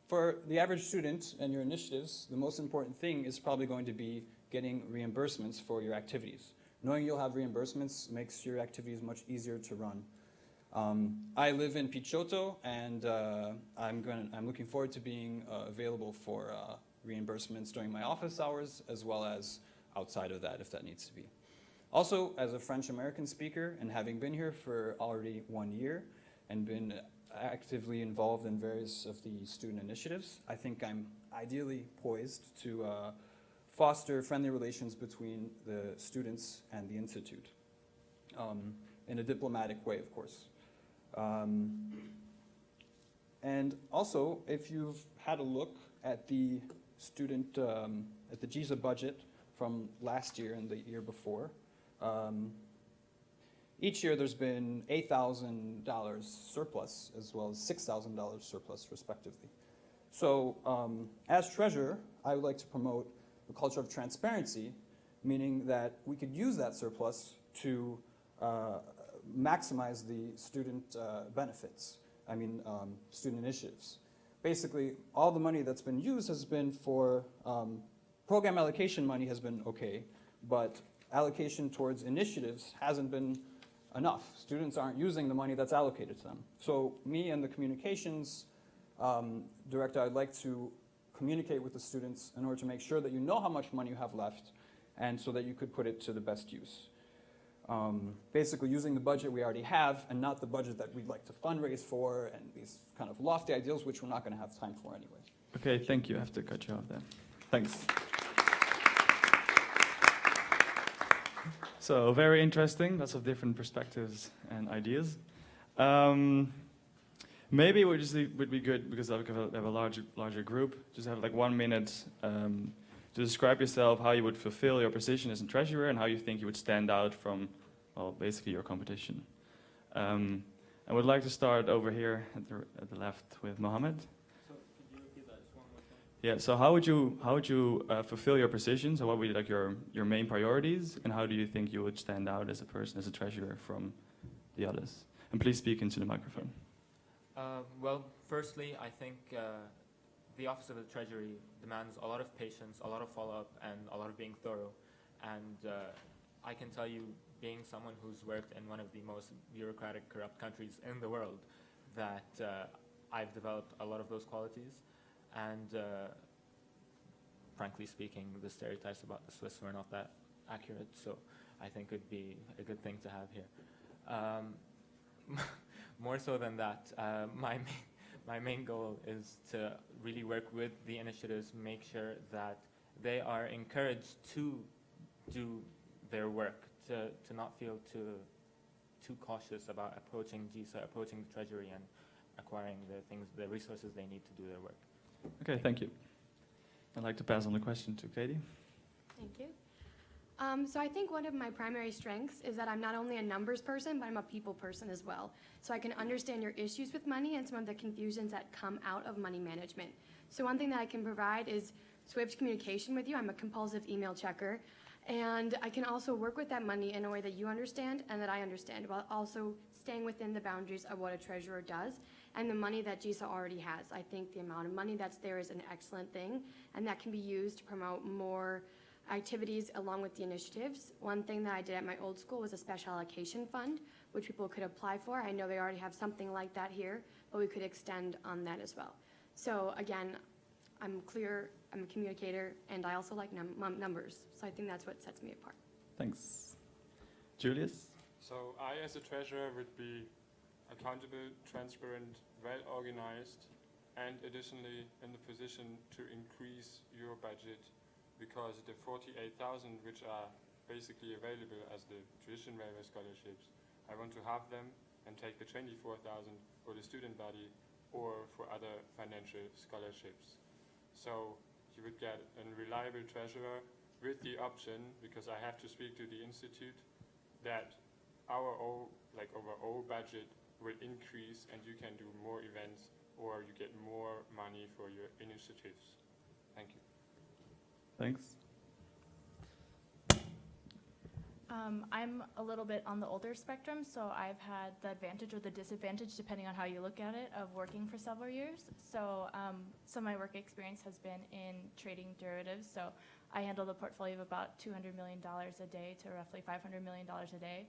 For the average student and your initiatives, the most important thing is probably going to be getting reimbursements for your activities. Knowing you'll have reimbursements makes your activities much easier to run. I live in Picciotto, and I'm looking forward to being available for reimbursements during my office hours, as well as outside of that, if that needs to be. Also, as a French-American speaker, and having been here for already 1 year, and been actively involved in various of the student initiatives, I think I'm ideally poised to foster friendly relations between the students and the institute, in a diplomatic way, of course. And also, if you've had a look at the student, at the GISA budget from last year and the year before, each year there's been $8,000 surplus as well as $6,000 surplus respectively. So as treasurer, I would like to promote a culture of transparency, meaning that we could use that surplus to maximize the student benefits, student initiatives. Basically, all the money that's been used has been for, program allocation money has been okay, but allocation towards initiatives hasn't been enough. Students aren't using the money that's allocated to them. So me and the communications director, I'd like to communicate with the students in order to make sure that you know how much money you have left and so that you could put it to the best use. Basically using the budget we already have and not the budget that we'd like to fundraise for and these kind of lofty ideals which we're not going to have time for anyway. Okay, thank you. I have to cut you off there. Thanks. So very interesting. Lots of different perspectives and ideas. Maybe it would be good, because I have a larger group, just have like 1 minute to describe yourself, how you would fulfill your position as a treasurer, and how you think you would stand out from, well, basically your competition. I would like to start over here at the left with Mohammed. So could you repeat that just one more time? Yeah. So how would you fulfill your position? So what would be like your main priorities, and how do you think you would stand out as a person, as a treasurer, from the others? And please speak into the microphone. Well, firstly, I think the Office of the Treasury demands a lot of patience, a lot of follow-up, and a lot of being thorough. And I can tell you, being someone who's worked in one of the most bureaucratic, corrupt countries in the world, that I've developed a lot of those qualities. And frankly speaking, the stereotypes about the Swiss were not that accurate, so I think it would be a good thing to have here. More so than that, my main goal is to really work with the initiatives, make sure that they are encouraged to do their work, to not feel too cautious about approaching GISA, approaching the Treasury, and acquiring the resources they need to do their work. Okay, thank you. I'd like to pass on the question to Katie. Thank you. So I think one of my primary strengths is that I'm not only a numbers person, but I'm a people person as well. So I can understand your issues with money and some of the confusions that come out of money management. So one thing that I can provide is swift communication with you. I'm a compulsive email checker. And I can also work with that money in a way that you understand and that I understand, while also staying within the boundaries of what a treasurer does and the money that GISA already has. I think the amount of money that's there is an excellent thing, and that can be used to promote more activities along with the initiatives. One thing that I did at my old school was a special allocation fund, which people could apply for. I know they already have something like that here, but we could extend on that as well. So again, I'm clear, I'm a communicator, and I also like numbers. So I think that's what sets me apart. Thanks. Julius? So I, as a treasurer, would be accountable, transparent, well-organized, and additionally in the position to increase your budget, because the 48,000 which are basically available as the tuition waiver scholarships, I want to have them and take the 24,000 for the student body or for other financial scholarships. So you would get a reliable treasurer with the option, because I have to speak to the institute, that our overall budget will increase and you can do more events or you get more money for your initiatives. Thank you. Thanks. I'm a little bit on the older spectrum, so I've had the advantage or the disadvantage, depending on how you look at it, of working for several years. So some of my work experience has been in trading derivatives. So I handled a portfolio of about $200 million a day to roughly $500 million a day.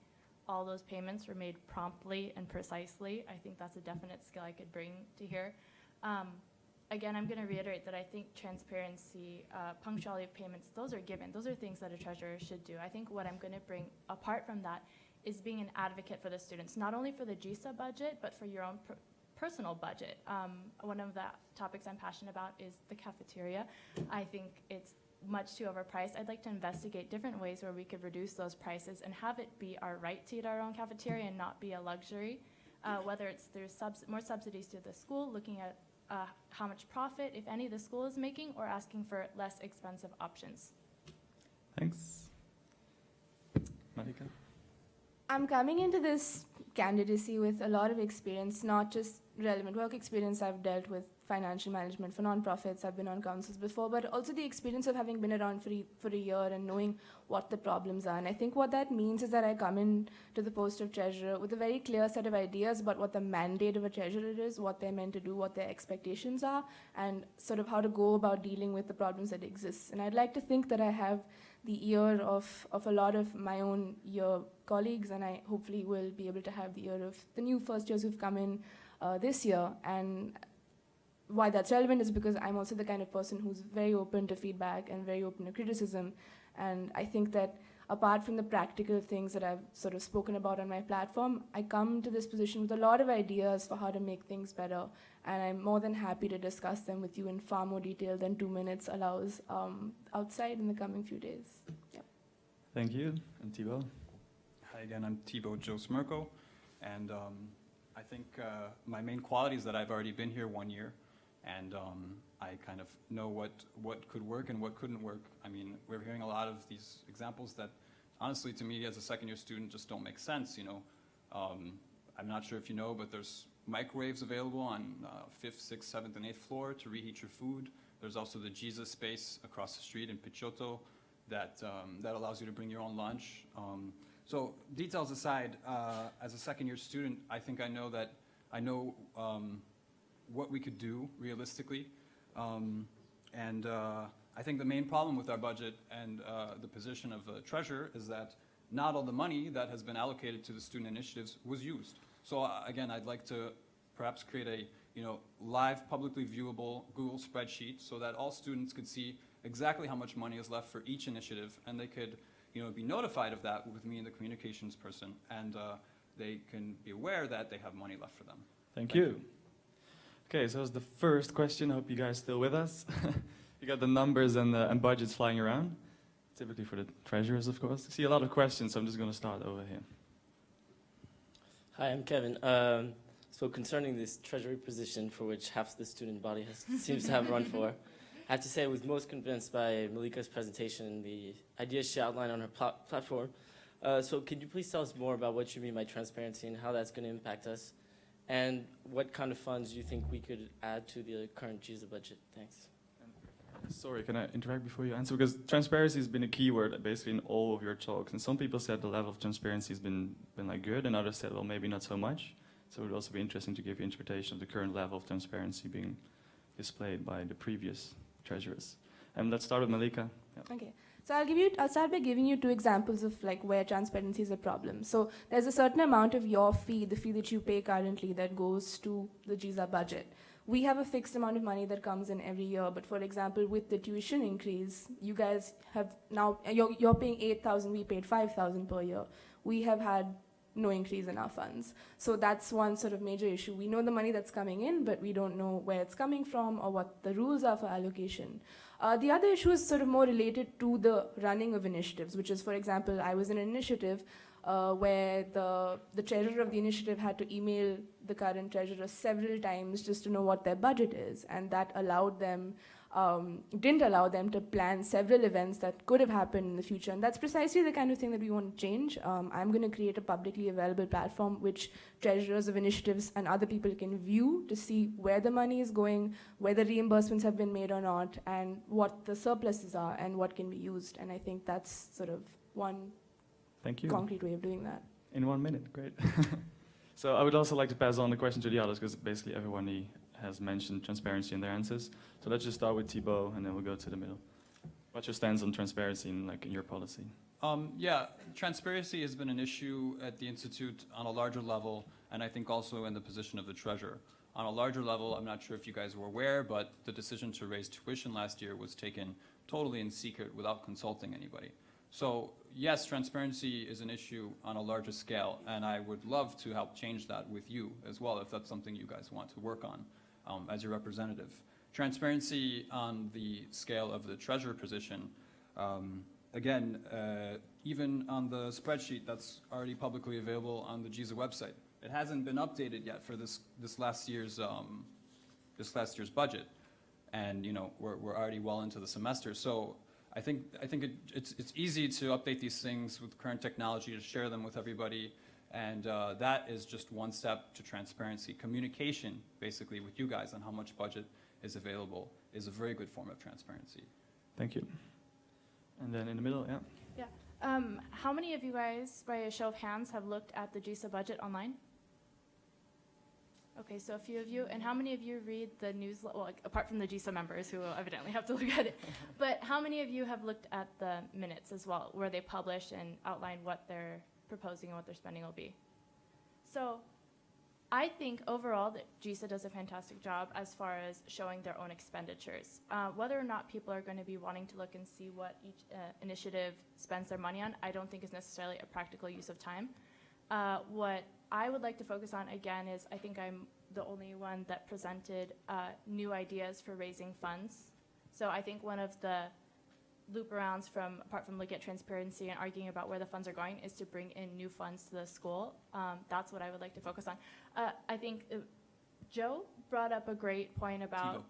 All those payments were made promptly and precisely. I think that's a definite skill I could bring to here. Again, I'm going to reiterate that I think transparency, punctuality of payments, those are given. Those are things that a treasurer should do. I think what I'm going to bring apart from that is being an advocate for the students, not only for the GISA budget, but for your own personal budget. One of the topics I'm passionate about is the cafeteria. I think it's much too overpriced. I'd like to investigate different ways where we could reduce those prices and have it be our right to eat our own cafeteria and not be a luxury, whether it's through more subsidies to the school, looking at how much profit, if any, the school is making, or asking for less expensive options. Thanks. Malika? I'm coming into this candidacy with a lot of experience, not just relevant work experience. I've dealt with financial management for nonprofits, I've been on councils before, but also the experience of having been around for a year and knowing what the problems are. And I think what that means is that I come in to the post of treasurer with a very clear set of ideas about what the mandate of a treasurer is, what they're meant to do, what their expectations are, and sort of how to go about dealing with the problems that exist. And I'd like to think that I have the ear of a lot of my own year colleagues, and I hopefully will be able to have the ear of the new first years who've come in this year. And why that's relevant is because I'm also the kind of person who's very open to feedback and very open to criticism. And I think that apart from the practical things that I've sort of spoken about on my platform, I come to this position with a lot of ideas for how to make things better. And I'm more than happy to discuss them with you in far more detail than 2 minutes allows outside in the coming few days. Yep. Thank you. And Thibaut? Hi again, I'm Thibaut Joe Smirko, and I think my main quality is that I've already been here 1 year, and I kind of know what could work and what couldn't work. I mean, we're hearing a lot of these examples that, honestly, to me as a second-year student, just don't make sense. You know, I'm not sure if you know, but there's microwaves available on 5th, 6th, 7th, and 8th floor to reheat your food. There's also the GISA space across the street in Picciotto that allows you to bring your own lunch. So details aside, as a second-year student, I think I know what we could do realistically. And I think the main problem with our budget and the position of the treasurer is that not all the money that has been allocated to the student initiatives was used. So again, I'd like to perhaps create a live, publicly viewable Google spreadsheet so that all students could see exactly how much money is left for each initiative, and they could be notified of that with me and the communications person, and they can be aware that they have money left for them. Thank you. Okay, so that's the first question. I hope you guys still with us. You got the numbers and budgets flying around, typically for the treasurers, of course. I see a lot of questions, so I'm just going to start over here. Hi, I'm Kevin. So concerning this treasury position for which half the student body seems to have run for, I have to say I was most convinced by Malika's presentation and the ideas she outlined on her platform. So could you please tell us more about what you mean by transparency and how that's going to impact us? And what kind of funds you think we could add to the current GISA budget? Thanks. Sorry, can I interact before you answer? Because transparency has been a key word basically in all of your talks. And some people said the level of transparency has been like good, and others said, well, maybe not so much. So it would also be interesting to give you interpretation of the current level of transparency being displayed by the previous treasurers. And let's start with Malika. Yeah. Okay. So I'll start by giving you 2 examples of like where transparency is a problem. So there's a certain amount of your fee, the fee that you pay currently, that goes to the GISA budget. We have a fixed amount of money that comes in every year, but for example, with the tuition increase, you guys have now, you're paying 8,000, we paid 5,000 per year. We have had no increase in our funds. So that's one sort of major issue. We know the money that's coming in, but we don't know where it's coming from or what the rules are for allocation. The other issue is sort of more related to the running of initiatives, which is, for example, I was in an initiative where the treasurer of the initiative had to email the current treasurer several times just to know what their budget is, and that didn't allow them to plan several events that could have happened in the future. And that's precisely the kind of thing that we want to change. I'm going to create a publicly available platform which treasurers of initiatives and other people can view to see where the money is going, whether reimbursements have been made or not, and what the surpluses are and what can be used. And I think that's sort of one concrete way of doing that. In 1 minute, great. So I would also like to pass on the question to the others, because basically everyone has mentioned transparency in their answers. So let's just start with Thibaut, and then we'll go to the middle. What's your stance on transparency in your policy? Yeah, transparency has been an issue at the Institute on a larger level, and I think also in the position of the treasurer. On a larger level, I'm not sure if you guys were aware, but the decision to raise tuition last year was taken totally in secret without consulting anybody. So yes, transparency is an issue on a larger scale, and I would love to help change that with you as well, if that's something you guys want to work on as your representative. Transparency on the scale of the treasurer position, again, even on the spreadsheet that's already publicly available on the GISA website. It hasn't been updated yet for this last year's budget, and we're already well into the semester. So I think it's easy to update these things with current technology, to share them with everybody, and that is just one step to transparency. Communication, basically, with you guys on how much budget is available is a very good form of transparency. Thank you. And then in the middle, yeah. Yeah. How many of you guys, by a show of hands, have looked at the GISA budget online? Okay, so a few of you. And how many of you read the newsletter? Well, like, apart from the GISA members who evidently have to look at it. But how many of you have looked at the minutes as well, where they publish and outline what they're proposing and what their spending will be? So I think overall that GISA does a fantastic job as far as showing their own expenditures. Whether or not people are going to be wanting to look and see what each initiative spends their money on, I don't think is necessarily a practical use of time. What I would like to focus on again is I think I'm the only one that presented new ideas for raising funds. So I think one of the loop arounds apart from looking at transparency and arguing about where the funds are going, is to bring in new funds to the school. That's what I would like to focus on. I think Joe brought up a great point about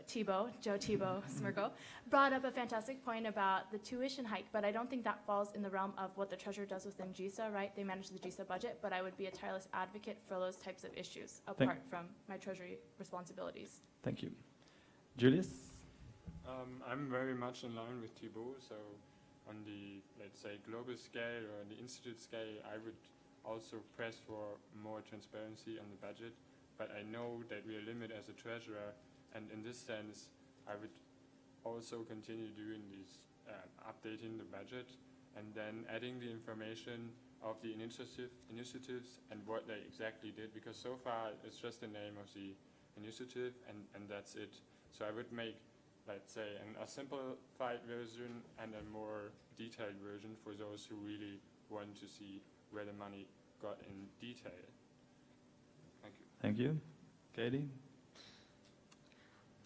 Joe Thibault Smirko, brought up a fantastic point about the tuition hike, but I don't think that falls in the realm of what the treasurer does within GISA, right? They manage the GISA budget, but I would be a tireless advocate for those types of issues apart from my treasury responsibilities. Thank you. Julius? I'm very much in line with Thibault, so on the, let's say, global scale or on the institute scale, I would also press for more transparency on the budget, but I know that we are limited as a treasurer, and in this sense, I would also continue doing these, updating the budget, and then adding the information of the initiatives and what they exactly did, because so far it's just the name of the initiative and that's it. So I would make, let's say, a simplified version and a more detailed version for those who really want to see where the money got in detail. Thank you. Thank you. Katie?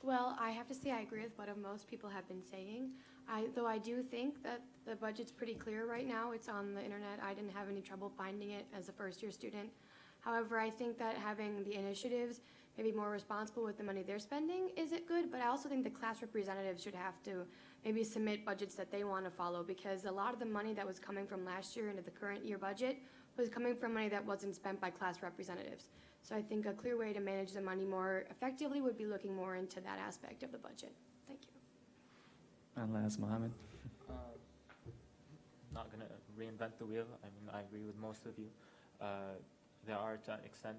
Well, I have to say I agree with what most people have been saying. Though I do think that the budget's pretty clear right now. It's on the internet. I didn't have any trouble finding it as a first-year student. However, I think that having the initiatives maybe more responsible with the money they're spending isn't good, but I also think the class representatives should have to maybe submit budgets that they want to follow, because a lot of the money that was coming from last year into the current year budget was coming from money that wasn't spent by class representatives. So I think a clear way to manage the money more effectively would be looking more into that aspect of the budget. Thank you. And last, Mohammed. Not going to reinvent the wheel. I mean, I agree with most of you. There are, to an extent,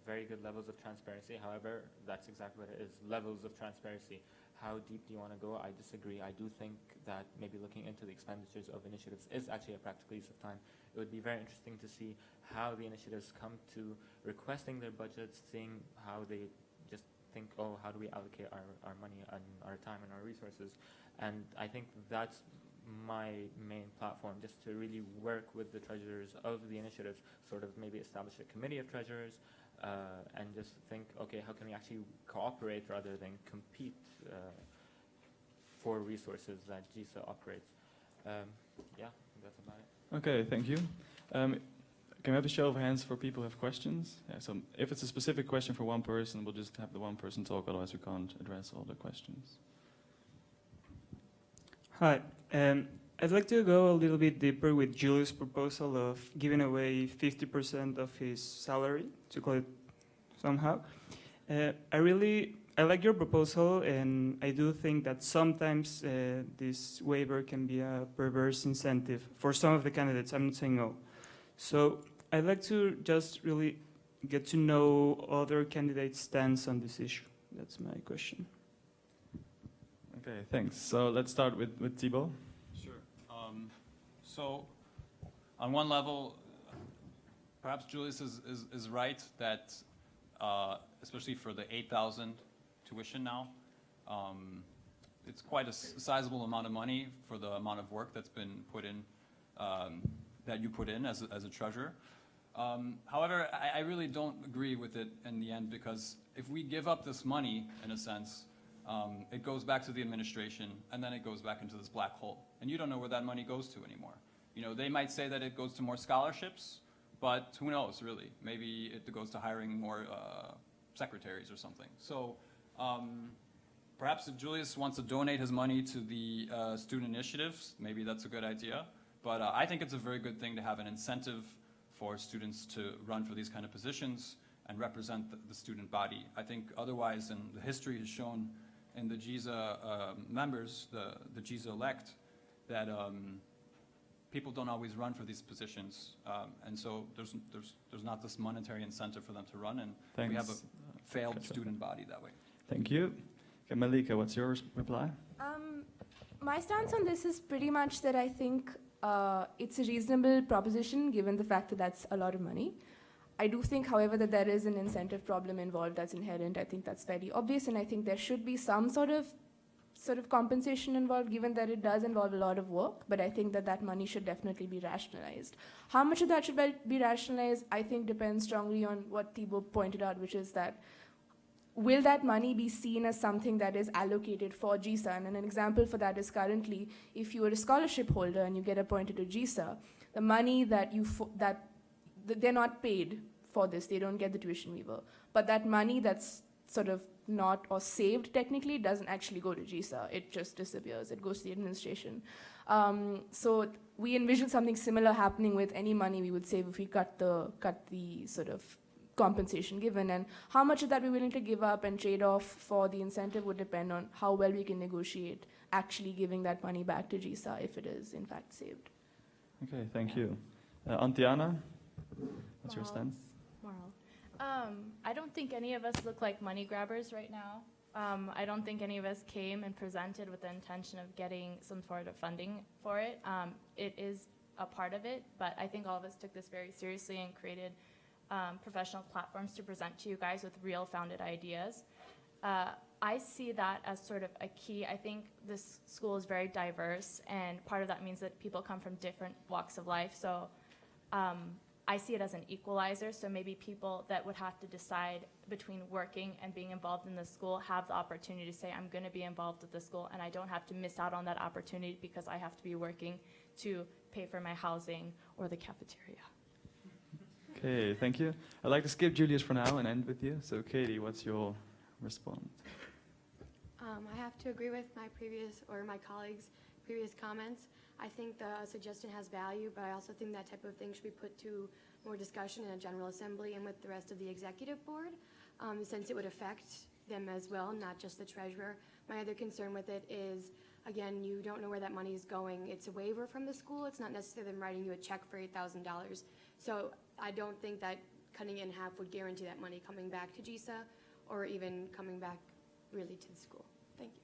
very good levels of transparency. However, that's exactly what it is, levels of transparency. How deep do you want to go? I disagree. I do think that maybe looking into the expenditures of initiatives is actually a practical use of time. It would be very interesting to see how the initiatives come to requesting their budgets, seeing how they just think, oh, how do we allocate our money and our time and our resources? And I think that's my main platform, just to really work with the treasurers of the initiatives, sort of maybe establish a committee of treasurers, and just think, okay, how can we actually cooperate rather than compete for resources that GISA operates? Yeah, that's about it. Okay, thank you. Can we have a show of hands for people who have questions? Yeah, so if it's a specific question for one person, we'll just have the one person talk, otherwise we can't address all the questions. Hi. I'd like to go a little bit deeper with Julius' proposal of giving away 50% of his salary, to call it somehow. I like your proposal, and I do think that sometimes this waiver can be a perverse incentive for some of the candidates. I'm not saying no. So I'd like to just really get to know other candidates' stance on this issue. That's my question. Okay, thanks. So let's start with Thibault. Sure. So on one level, perhaps Julius is right that especially for the 8,000 tuition now, it's quite a sizable amount of money for the amount of work that's been put in, that you put in as a treasurer. However, I really don't agree with it in the end, because if we give up this money, in a sense, it goes back to the administration, and then it goes back into this black hole. And you don't know where that money goes to anymore. You know, they might say that it goes to more scholarships, but who knows, really? Maybe it goes to hiring more secretaries or something. So perhaps if Julius wants to donate his money to the student initiatives, maybe that's a good idea. But I think it's a very good thing to have an incentive for students to run for these kind of positions and represent the student body. I think otherwise, and the history has shown in the GISA members, the GISA elect, that people don't always run for these positions, and so there's not this monetary incentive for them to run, and we have a failed student body that way. Thank you. Okay, Malika, what's your reply? My stance on this is pretty much that I think it's a reasonable proposition given the fact that that's a lot of money. I do think, however, that there is an incentive problem involved that's inherent. I think that's very obvious, and I think there should be some sort of compensation involved, given that it does involve a lot of work, but I think that money should definitely be rationalized. How much of that should be rationalized, I think depends strongly on what Thibaut pointed out, which is that will that money be seen as something that is allocated for GISA? And an example for that is currently, if you are a scholarship holder and you get appointed to GISA, the money that they're not paid for this, they don't get the tuition waiver, but that money that's sort of not or saved technically doesn't actually go to GISA. It just disappears. It goes to the administration. So we envision something similar happening with any money we would save if we cut the sort of compensation given, and how much of that we're willing to give up and trade off for the incentive would depend on how well we can negotiate actually giving that money back to GISA if it is in fact saved. Okay, thank you. Antiana, what's your stance? I don't think any of us look like money grabbers right now. I don't think any of us came and presented with the intention of getting some sort of funding for it. It is a part of it, but I think all of us took this very seriously and created professional platforms to present to you guys with real founded ideas. I see that as sort of a key. I think this school is very diverse, and part of that means that people come from different walks of life. So I see it as an equalizer, so maybe people that would have to decide between working and being involved in the school have the opportunity to say, I'm going to be involved with the school, and I don't have to miss out on that opportunity because I have to be working to pay for my housing or the cafeteria. Okay, thank you. I'd like to skip Julius for now and end with you. So Katie, what's your response? I have to agree with my colleagues' previous comments. I think the suggestion has value, but I also think that type of thing should be put to more discussion in a General Assembly and with the rest of the Executive Board, since it would affect them as well, not just the treasurer. My other concern with it is, again, you don't know where that money is going. It's a waiver from the school. It's not necessarily them writing you a check for $8,000. So I don't think that cutting it in half would guarantee that money coming back to GISA or even coming back really to the school. Thank you.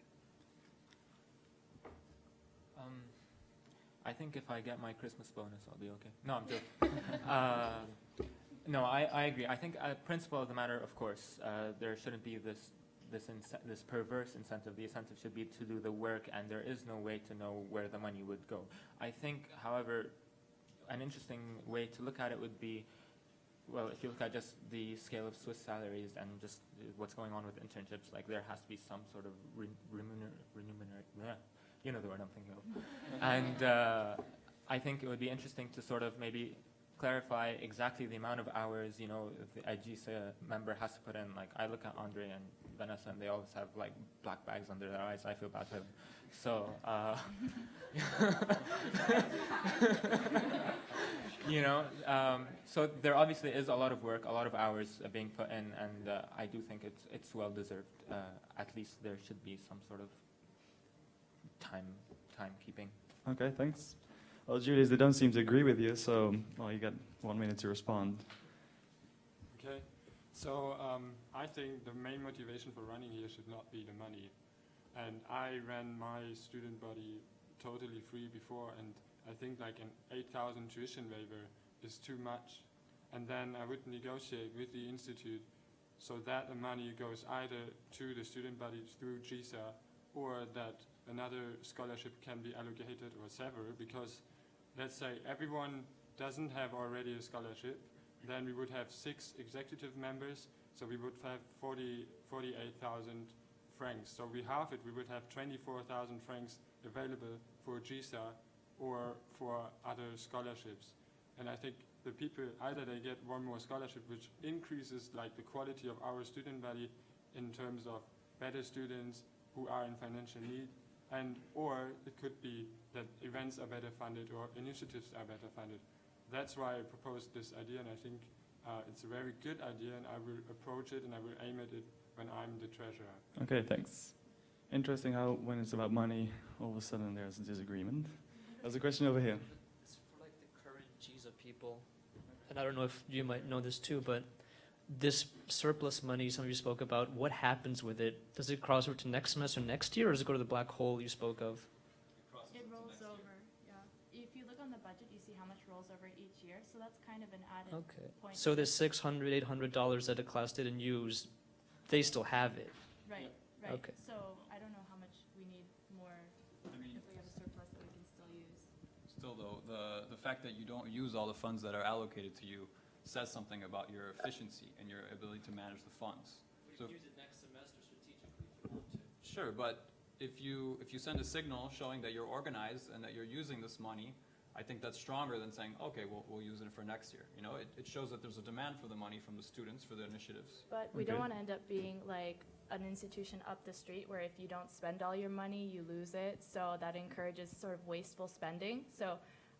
I think if I get my Christmas bonus, I'll be okay. No, I'm joking. No, I agree. I think principle of the matter, of course, there shouldn't be this perverse incentive. The incentive should be to do the work, and there is no way to know where the money would go. I think, however, an interesting way to look at it would be, well, if you look at just the scale of Swiss salaries and just what's going on with internships, like there has to be some sort of you know the word I'm thinking of. And I think it would be interesting to sort of maybe clarify exactly the amount of hours, you know, a GISA member has to put in. Like, I look at Andre and Vanessa, and they always have, like, black bags under their eyes. I feel bad for them. So, you know, so there obviously is a lot of work, a lot of hours being put in, and I do think it's well-deserved. At least there should be some sort of timekeeping. Okay, thanks. Well, Julius, they don't seem to agree with you, so, well, you got 1 minute to respond. Okay, so I think the main motivation for running here should not be the money. And I ran my student body totally free before, and I think like an 8,000 tuition waiver is too much. And then I would negotiate with the institute so that the money goes either to the student body through GISA, or that another scholarship can be allocated or several, because let's say everyone doesn't have already a scholarship, then we would have 6 executive members, so we would have 48,000 francs. So we halve it, we would have 24,000 francs available for GISA or for other scholarships. And I think the people, either they get one more scholarship, which increases like the quality of our student body in terms of better students who are in financial need, and or it could be that events are better funded or initiatives are better funded. That's why I proposed this idea, and I think it's a very good idea, and I will approach it and I will aim at it when I'm the treasurer. Okay, thanks. Interesting how when it's about money, all of a sudden there's a disagreement. There's a question over here. It's people, and I don't know if you might know this too, but this surplus money some of you spoke about, what happens with it? Does it cross over to next semester, next year, or does it go to the black hole you spoke of? It rolls over, yeah. If you look on the budget, you see how much rolls over each year, so that's kind of an added point. So the $600, $800 that a class didn't use, they still have it. Right, right. Okay. So I don't know how much we need more if we have a surplus that we can still use. Still though, the fact that you don't use all the funds that are allocated to you says something about your efficiency and your ability to manage the funds. We So can use it next semester strategically if you want to. sure, but if you send a signal showing that you're organized and that you're using this money, I think that's stronger than saying, okay, we'll use it for next year. You know, it shows that there's a demand for the money from the students for the initiatives. But we don't want to end up being like an institution up the street where if you don't spend all your money, you lose it. So that encourages sort of wasteful spending. So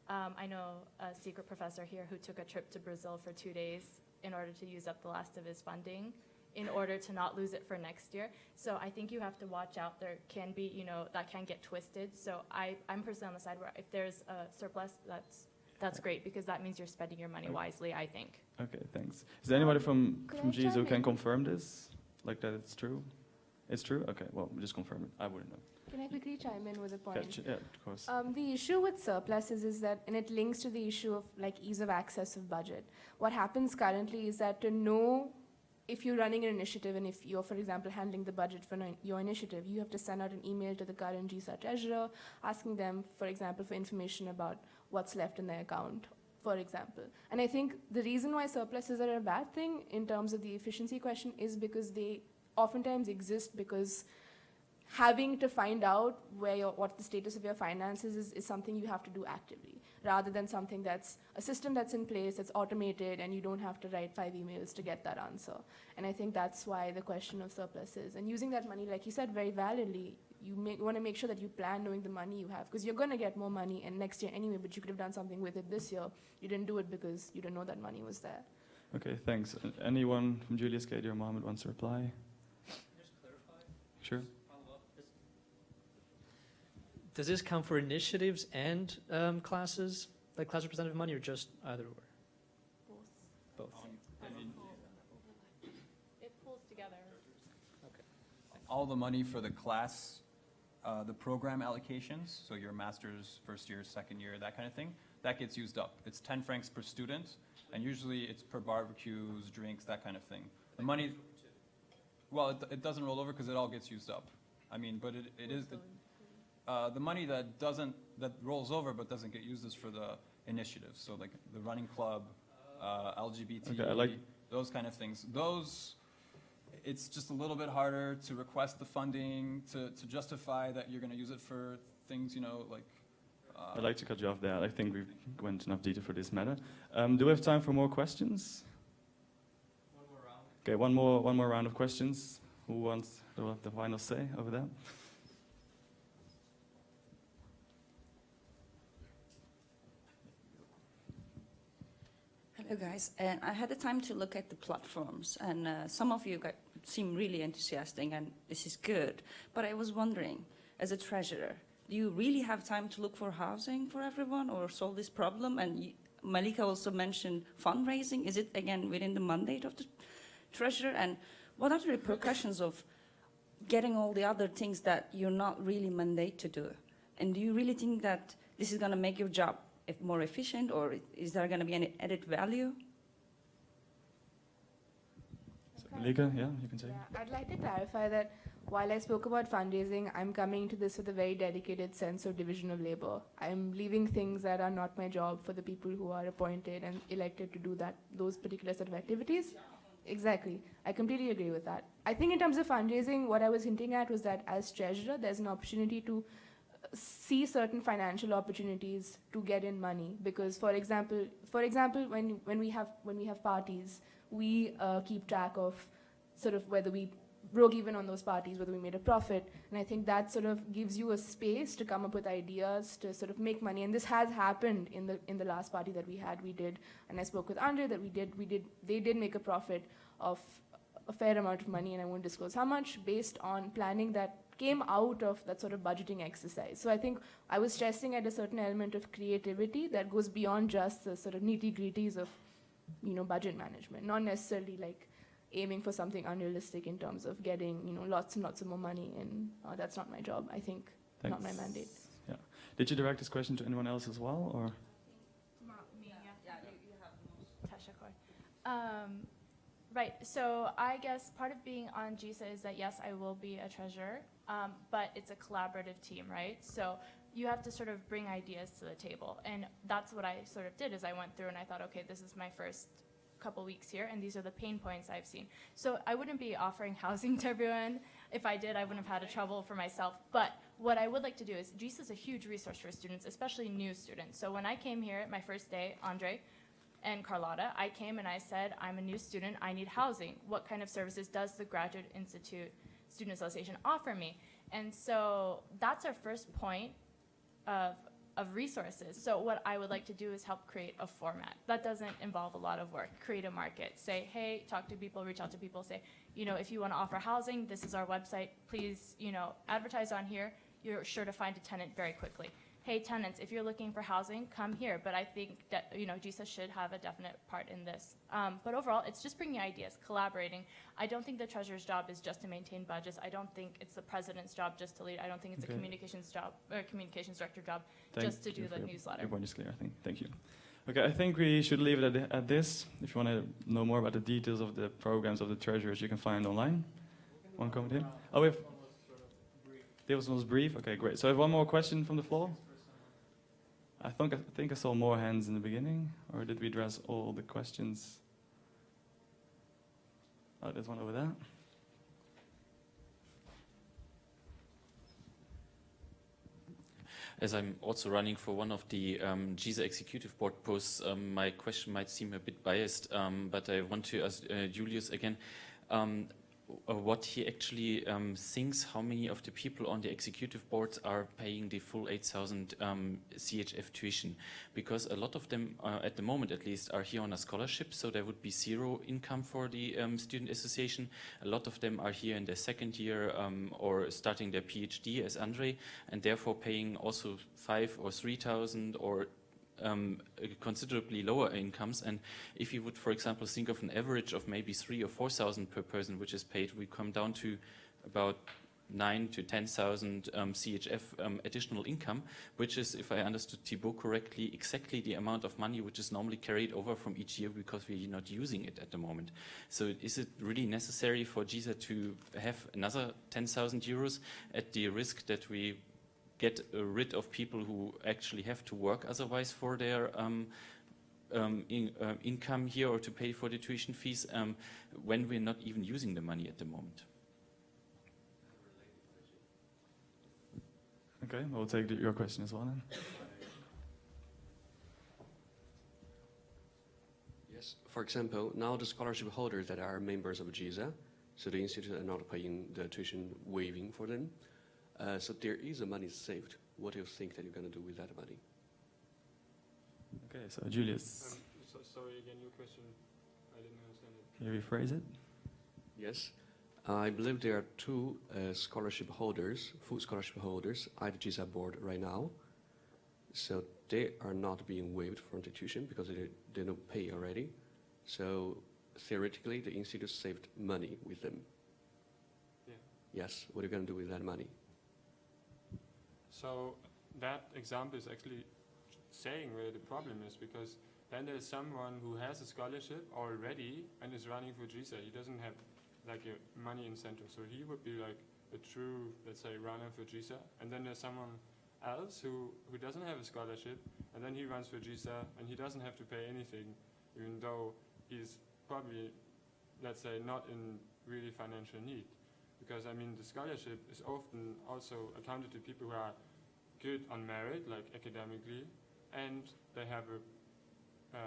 I know a secret professor here who took a trip to Brazil for 2 days in order to use up the last of his funding in order to not lose it for next year. So I think you have to watch out. There can be, you know, that can get twisted. So I'm personally on the side where if there's a surplus, that's great because that means you're spending your money wisely, I think. Okay, thanks. Is there anybody from Could I GISA who chime can in? confirm this? Like that it's true? It's true? Okay, well, just confirm it. I wouldn't know. Can I quickly chime in with a Yeah, point? yeah, of course. The issue with surpluses is that, and it links to the issue of like ease of access of budget. What happens currently is that to know if you're running an initiative and if you're, for example, handling the budget for your initiative, you have to send out an email to the current GISA treasurer asking them, for example, for information about what's left in their account, for example. And I think the reason why surpluses are a bad thing in terms of the efficiency question is because they oftentimes exist because having to find out what the status of your finances is something you have to do actively, rather than something that's a system that's in place, that's automated, and you don't have to write 5 emails to get that answer. And I think that's why the question of surpluses. And using that money, like you said very validly, you want to make sure that you plan knowing the money you have, because you're going to get more money and next year anyway, but you could have done something with it this year. You didn't do it because you didn't know that money was there. Okay, thanks. Anyone from Julius, Katie, or Mohammed wants to reply? Just clarify. Sure. Does this count for initiatives and classes, like class representative money, or just either or? Both. It pulls together. All the money for the class, the program allocations, so your master's, first year, second year, that kind of thing, that gets used up. It's 10 francs per student, and usually it's per barbecues, drinks, that kind of thing. The money, well, it doesn't roll over because it all gets used up. I mean, but it is, the money that rolls over but doesn't get used is for the initiatives. So like the running club, LGBT, Okay, those kind of things. Those, it's just a little bit harder to request the funding, to justify that you're going to use it for things, you know, like... I'd like to cut you off there. I think we've went enough detail for this matter. Do we have time for more questions? One more round. Okay, one more round of questions. Who wants the final say over there? Hello, guys. I had the time to look at the platforms, and some of you seem really enthusiastic, and this is good. But I was wondering, as a treasurer, do you really have time to look for housing for everyone or solve this problem? And Malika also mentioned fundraising. Is it, again, within the mandate of the treasurer? And what are the repercussions of getting all the other things that you're not really mandate to do? And do you really think that this is going to make your job more efficient, or is there going to be any added value? So, Malika, yeah, you can say. Yeah, I'd like to clarify that while I spoke about fundraising, I'm coming into this with a very dedicated sense of division of labor. I'm leaving things that are not my job for the people who are appointed and elected to do those particular set of activities. Exactly. I completely agree with that. I think in terms of fundraising, what I was hinting at was that as treasurer, there's an opportunity to see certain financial opportunities to get in money, because for example when we have parties, we keep track of sort of whether we broke even on those parties, whether we made a profit, and I think that sort of gives you a space to come up with ideas to sort of make money. And this has happened in the last party that we did, and I spoke with Andre that they did make a profit of a fair amount of money, and I won't disclose how much, based on planning that came out of that sort of budgeting exercise. So I think I was stressing at a certain element of creativity that goes beyond just the sort of nitty-gritties of, budget management, not necessarily like aiming for something unrealistic in terms of getting, lots and lots of more money, and that's not my job, I think. Thanks. Not my mandate. Yeah. Did you direct this question to anyone else as well, or? Me, yeah. You have the most. Tasha. Right, so I guess part of being on GISA is that, yes, I will be a treasurer, but it's a collaborative team, right? So you have to sort of bring ideas to the table. And that's what I sort of did, is I went through and I thought, okay, this is my first couple weeks here, and these are the pain points I've seen. So I wouldn't be offering housing to everyone. If I did, I wouldn't have had a trouble for myself. But what I would like to do is, GISA is a huge resource for students, especially new students. So when I came here my first day, Andre and Carlotta, I came and I said, I'm a new student, I need housing. What kind of services does the Graduate Institute Student Association offer me? And so that's our first point of resources. So what I would like to do is help create a format. That doesn't involve a lot of work. Create a market. Say, hey, talk to people, reach out to people, say, if you want to offer housing, this is our website. Please, advertise on here. You're sure to find a tenant very quickly. Hey, tenants, if you're looking for housing, come here. But I think that, GISA should have a definite part in this. But overall, it's just bringing ideas, collaborating. I don't think the treasurer's job is just to maintain budgets. I don't think it's the president's job just to lead. I don't think it's a communications job, or communications director job just to do the newsletter. Your point is clear, I think. Thank you. Okay, I think we should leave it at this. If you want to know more about the details of the programs of the treasurers, you can find online. One comment here? Oh, we have... This was brief? Okay, great. So I have one more question from the floor. I think I saw more hands in the beginning, or did we address all the questions? Oh, there's one over there. As I'm also running for one of the GISA Executive Board posts, my question might seem a bit biased, but I want to ask Julius again. What he actually thinks, how many of the people on the executive board are paying the full 8,000 CHF tuition, because a lot of them, at the moment at least, are here on a scholarship, so there would be zero income for the student association. A lot of them are here in their second year or starting their PhD as Andre, and therefore paying also 5,000 or 3,000 or considerably lower incomes. And if you would, for example, think of an average of maybe 3,000 or 4,000 per person, which is paid, we come down to about 9,000 to 10,000 CHF additional income, which is, if I understood Thibaut correctly, exactly the amount of money which is normally carried over from each year because we're not using it at the moment. So is it really necessary for GISA to have another 10,000 euros at the risk that we get rid of people who actually have to work otherwise for their income here, or to pay for the tuition fees, when we're not even using the money at the moment? Okay, we'll take your question as well then. Yes, for example, now the scholarship holders that are members of GISA, so the institute are not paying the tuition waiving for them. So there is a money saved. What do you think that you're going to do with that money? Okay, so Julius. Sorry, again, your question, I didn't understand it. Can you rephrase it? Yes. I believe there are two scholarship holders, full scholarship holders, at the GISA board right now. So they are not being waived from the tuition because they don't pay already. So theoretically, the institute saved money with them. Yeah. Yes. What are you going to do with that money? So that example is actually saying where the problem is, because then there's someone who has a scholarship already and is running for GISA. He doesn't have like a money incentive, so he would be like a true, let's say, runner for GISA. And then there's someone else who doesn't have a scholarship, and then he runs for GISA, and he doesn't have to pay anything, even though he's probably, let's say, not in really financial need. Because, I mean, the scholarship is often also accounted to people who are good on merit, like academically, and they have a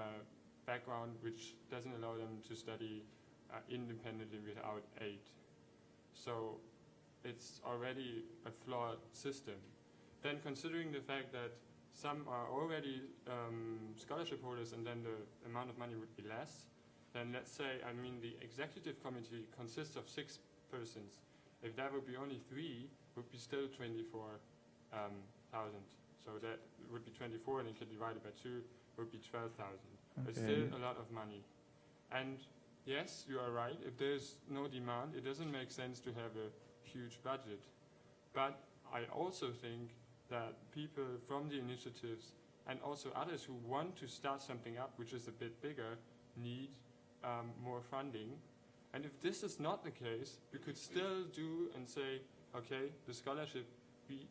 background which doesn't allow them to study independently without aid. So it's already a flawed system. Then considering the fact that some are already scholarship holders and then the amount of money would be less, then let's say, I mean, the executive committee consists of 6 persons. If that would be only 3, would be still 24,000. So that would be 24, and you could divide it by 2, would be 12,000. It's still a lot of money. And yes, you are right. If there's no demand, it doesn't make sense to have a huge budget. But I also think that people from the initiatives and also others who want to start something up, which is a bit bigger, need more funding. And if this is not the case, we could still do and say, okay, the scholarship, we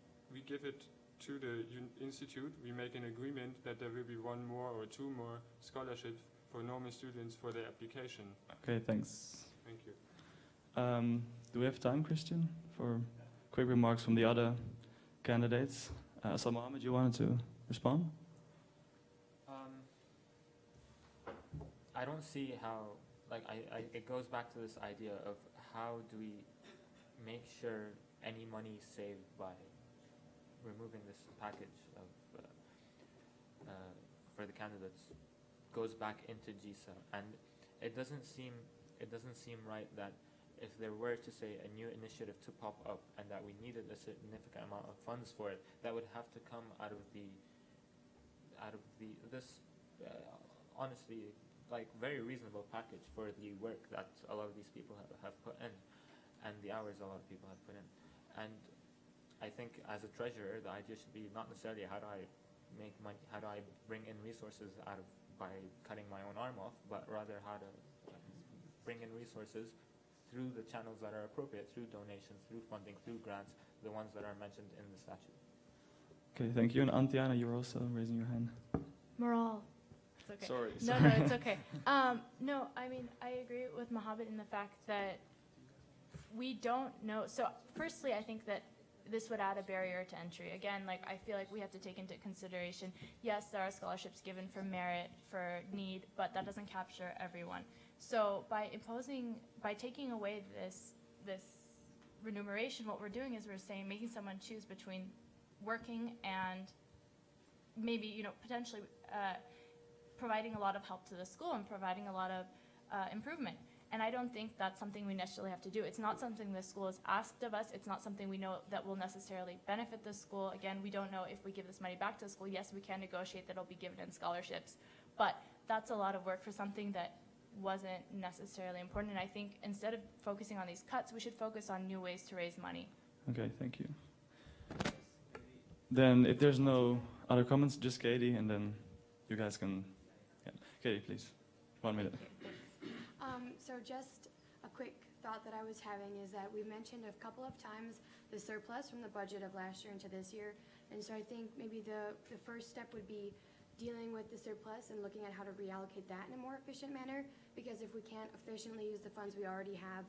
give it to the institute, we make an agreement that there will be 1 more or 2 more scholarships for normal students for their application. Okay, thanks. Thank you. Do we have time, Christian, for quick remarks from the other candidates? So Mohammed, you wanted to respond? I don't see how, like, it goes back to this idea of how do we make sure any money saved by removing this package of for the candidates goes back into GISA, and it doesn't seem right that if there were to say a new initiative to pop up and that we needed a significant amount of funds for it, that would have to come out of this honestly, like, very reasonable package for the work that a lot of these people have put in, and the hours a lot of people have put in. And I think as a treasurer, the idea should be not necessarily how do I make money, how do I bring in resources by cutting my own arm off, but rather how to bring in resources through the channels that are appropriate, through donations, through funding, through grants, the ones that are mentioned in the statute. Okay, thank you. And Antiana, you're also raising your hand. Moral. It's okay. Sorry. No, it's okay. No, I mean, I agree with Mohammed in the fact that we don't know. So firstly, I think that this would add a barrier to entry. Again, like, I feel like we have to take into consideration, yes, there are scholarships given for merit, for need, but that doesn't capture everyone. So by taking away this remuneration, what we're doing is we're saying, making someone choose between working and maybe, potentially providing a lot of help to the school and providing a lot of improvement. And I don't think that's something we necessarily have to do. It's not something the school has asked of us. It's not something we know that will necessarily benefit the school. Again, we don't know if we give this money back to the school. Yes, we can negotiate that it'll be given in scholarships. But that's a lot of work for something that wasn't necessarily important. And I think instead of focusing on these cuts, we should focus on new ways to raise money. Okay, thank you. Then if there's no other comments, just Katie, and then you guys can... Yeah. Katie, please. 1 minute. So just a quick thought that I was having is that we mentioned a couple of times the surplus from the budget of last year into this year. And so I think maybe the first step would be dealing with the surplus and looking at how to reallocate that in a more efficient manner. Because if we can't efficiently use the funds we already have,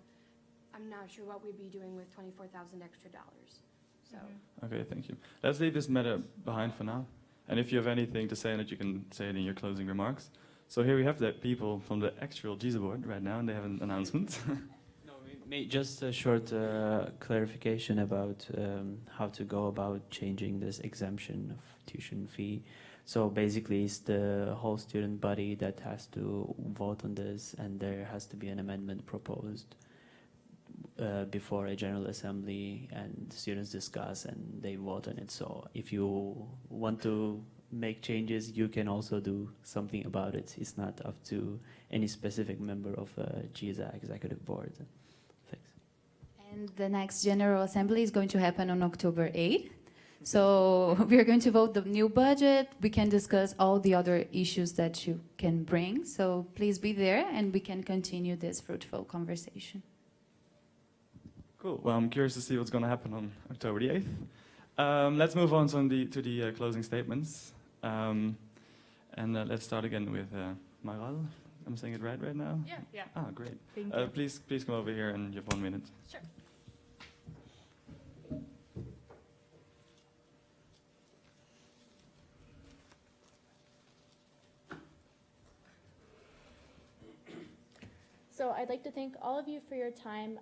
I'm not sure what we'd be doing with $24,000 extra dollars. So. Okay, thank you. Let's leave this matter behind for now. And if you have anything to say in it, you can say it in your closing remarks. So here we have the people from the actual GISA board right now, and they have an announcement. Just a short clarification about how to go about changing this exemption of tuition fee. So basically, it's the whole student body that has to vote on this, and there has to be an amendment proposed before a general assembly, and students discuss and they vote on it. So if you want to make changes, you can also do something about it. It's not up to any specific member of GISA executive board. Thanks. And the next General Assembly is going to happen on October 8th. So we're going to vote the new budget. We can discuss all the other issues that you can bring. So please be there and we can continue this fruitful conversation. Cool. Well, I'm curious to see what's going to happen on October the 8th. Let's move on to the closing statements. And let's start again with Maral. I'm saying it right now? Yeah. Ah, great. Thank you. Please come over here and you have 1 minute. Sure. So I'd like to thank all of you for your time.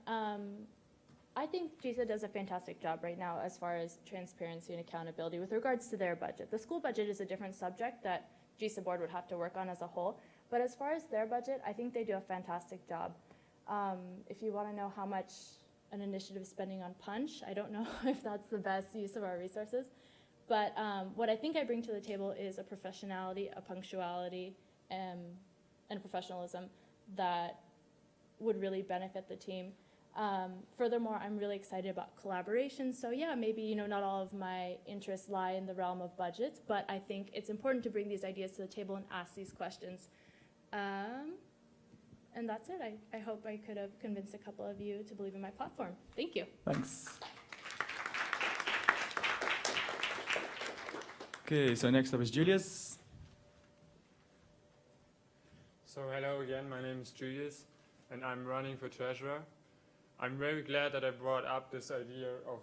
I think GISA does a fantastic job right now as far as transparency and accountability with regards to their budget. The school budget is a different subject that GISA board would have to work on as a whole, But as far as their budget, I think they do a fantastic job. If you want to know how much an initiative is spending on punch, I don't know if that's the best use of our resources. But what I think I bring to the table is a professionality, a punctuality, and a professionalism that would really benefit the team. Furthermore, I'm really excited about collaboration. So yeah, maybe not all of my interests lie in the realm of budgets, but I think it's important to bring these ideas to the table and ask these questions. And that's it. I hope I could have convinced a couple of you to believe in my platform. Thank you. Thanks. Okay, so next up is Julius. So hello again, my name is Julius, and I'm running for treasurer. I'm very glad that I brought up this idea of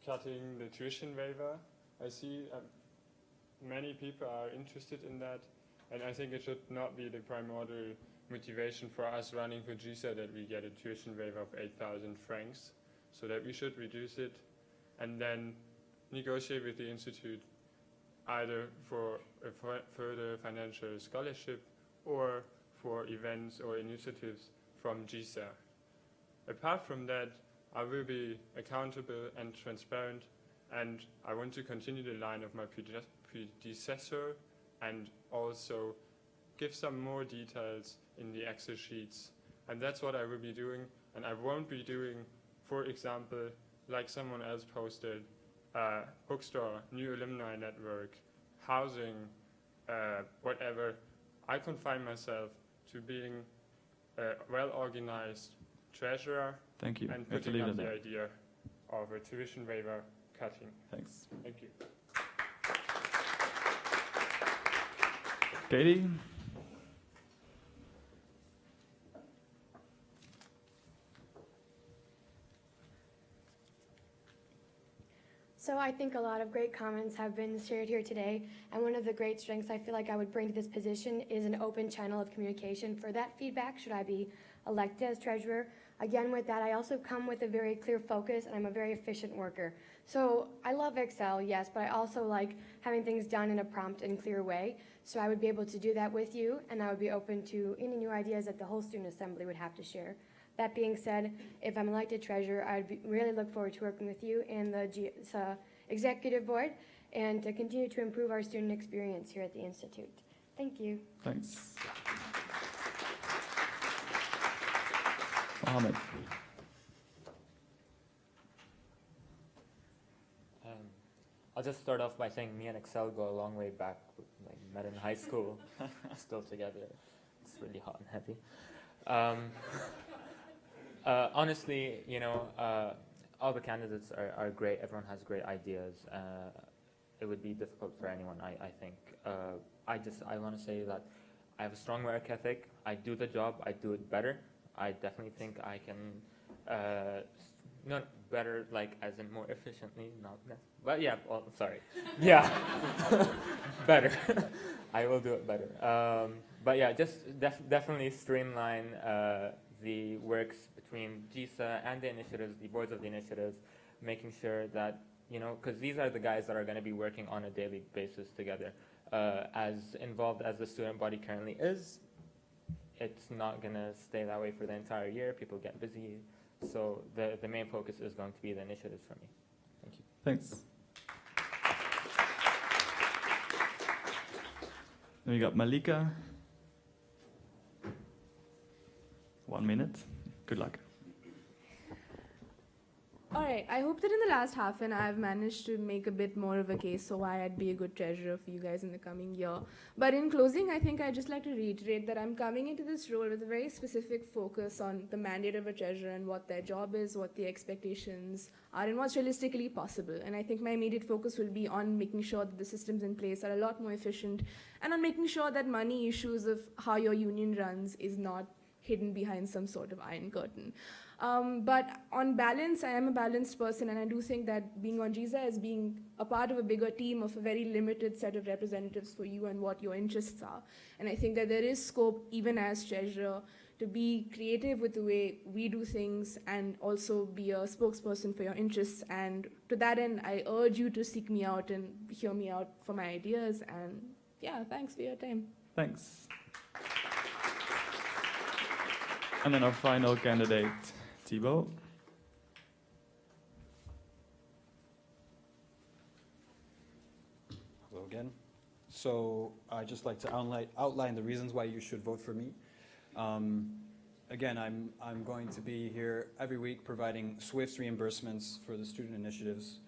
cutting the tuition waiver. I see many people are interested in that, and I think it should not be the primordial motivation for us running for GISA that we get a tuition waiver of 8,000 francs, so that we should reduce it and then negotiate with the institute either for a further financial scholarship or for events or initiatives from GISA. Apart from that, I will be accountable and transparent, and I want to continue the line of my predecessor and also give some more details in the Excel sheets. And that's what I will be doing, and I won't be doing, for example, like someone else posted, bookstore, new alumni network, housing, whatever. I confine myself to being a well-organized treasurer. Thank you. And We have to putting leave up it the there. idea of a tuition waiver cutting. Thanks. Thank you. Katie? So I think a lot of great comments have been shared here today, and one of the great strengths I feel like I would bring to this position is an open channel of communication for that feedback should I be elected as treasurer. Again, with that, I also come with a very clear focus, and I'm a very efficient worker. So I love Excel, yes, but I also like having things done in a prompt and clear way. So I would be able to do that with you, and I would be open to any new ideas that the whole student assembly would have to share. That being said, if I'm elected treasurer, I'd really look forward to working with you and the GISA executive board and to continue to improve our student experience here at the Institute. Thank you. Thanks. Mohammed. I'll just start off by saying me and Excel go a long way back. Like, met in high school, still together. It's really hot and heavy. Honestly, all the candidates are great. Everyone has great ideas. It would be difficult for anyone, I think. I want to say that I have a strong work ethic. I do the job. I do it better. I definitely think I can, not better, like as in more efficiently, not but yeah, well, sorry. Yeah, better. I will do it better. But yeah, just definitely streamline the works between GISA and the initiatives, the boards of the initiatives, making sure that, because these are the guys that are going to be working on a daily basis together. As involved as the student body currently is, it's not going to stay that way for the entire year. People get busy. So the main focus is going to be the initiatives for me. Thank you. Thanks. Then we got Malika. 1 minute. Good luck. All right, I hope that in the last half an hour I've managed to make a bit more of a case for why I'd be a good treasurer for you guys in the coming year. But in closing, I think I'd just like to reiterate that I'm coming into this role with a very specific focus on the mandate of a treasurer and what their job is, what the expectations are, and what's realistically possible. And I think my immediate focus will be on making sure that the systems in place are a lot more efficient and on making sure that money issues of how your union runs is not hidden behind some sort of iron curtain. But on balance, I am a balanced person, and I do think that being on GISA is being a part of a bigger team of a very limited set of representatives for you and what your interests are. And I think that there is scope, even as treasurer, to be creative with the way we do things and also be a spokesperson for your interests. And to that end, I urge you to seek me out and hear me out for my ideas. And yeah, thanks for your time. Thanks. And then our final candidate, Thibaut. Hello again. So I'd just like to outline the reasons why you should vote for me. Again, I'm going to be here every week providing swift reimbursements for the student initiatives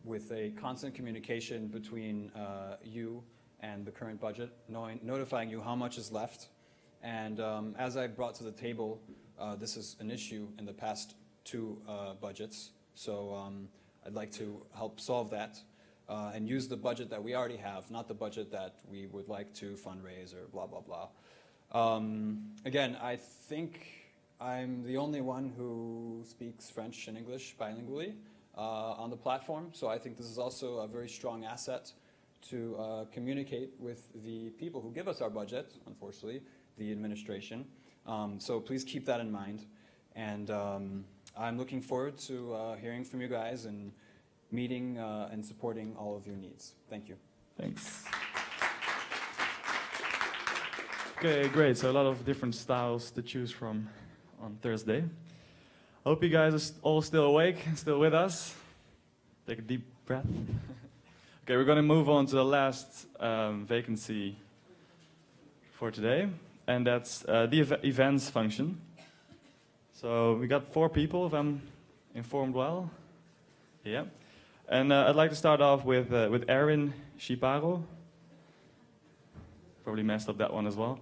with a constant communication between you and the current budget, notifying you how much is left. And as I brought to the table, this is an issue in the past two budgets. So I'd like to help solve that and use the budget that we already have, not the budget that we would like to fundraise or blah, blah, blah. Again, I think I'm the only one who speaks French and English bilingually on the platform. So I think this is also a very strong asset to communicate with the people who give us our budget, unfortunately, the administration. So please keep that in mind. And I'm looking forward to hearing from you guys and meeting and supporting all of your needs. Thank you. Thanks. Okay, great. So a lot of different styles to choose from on Thursday. Hope you guys are all still awake, still with us. Take a deep breath. Okay, we're going to move on to the last vacancy for today, and that's the events function. So we got 4 people, if I'm informed well. Yeah. And I'd like to start off with Erin Shiparo. Probably messed up that one as well.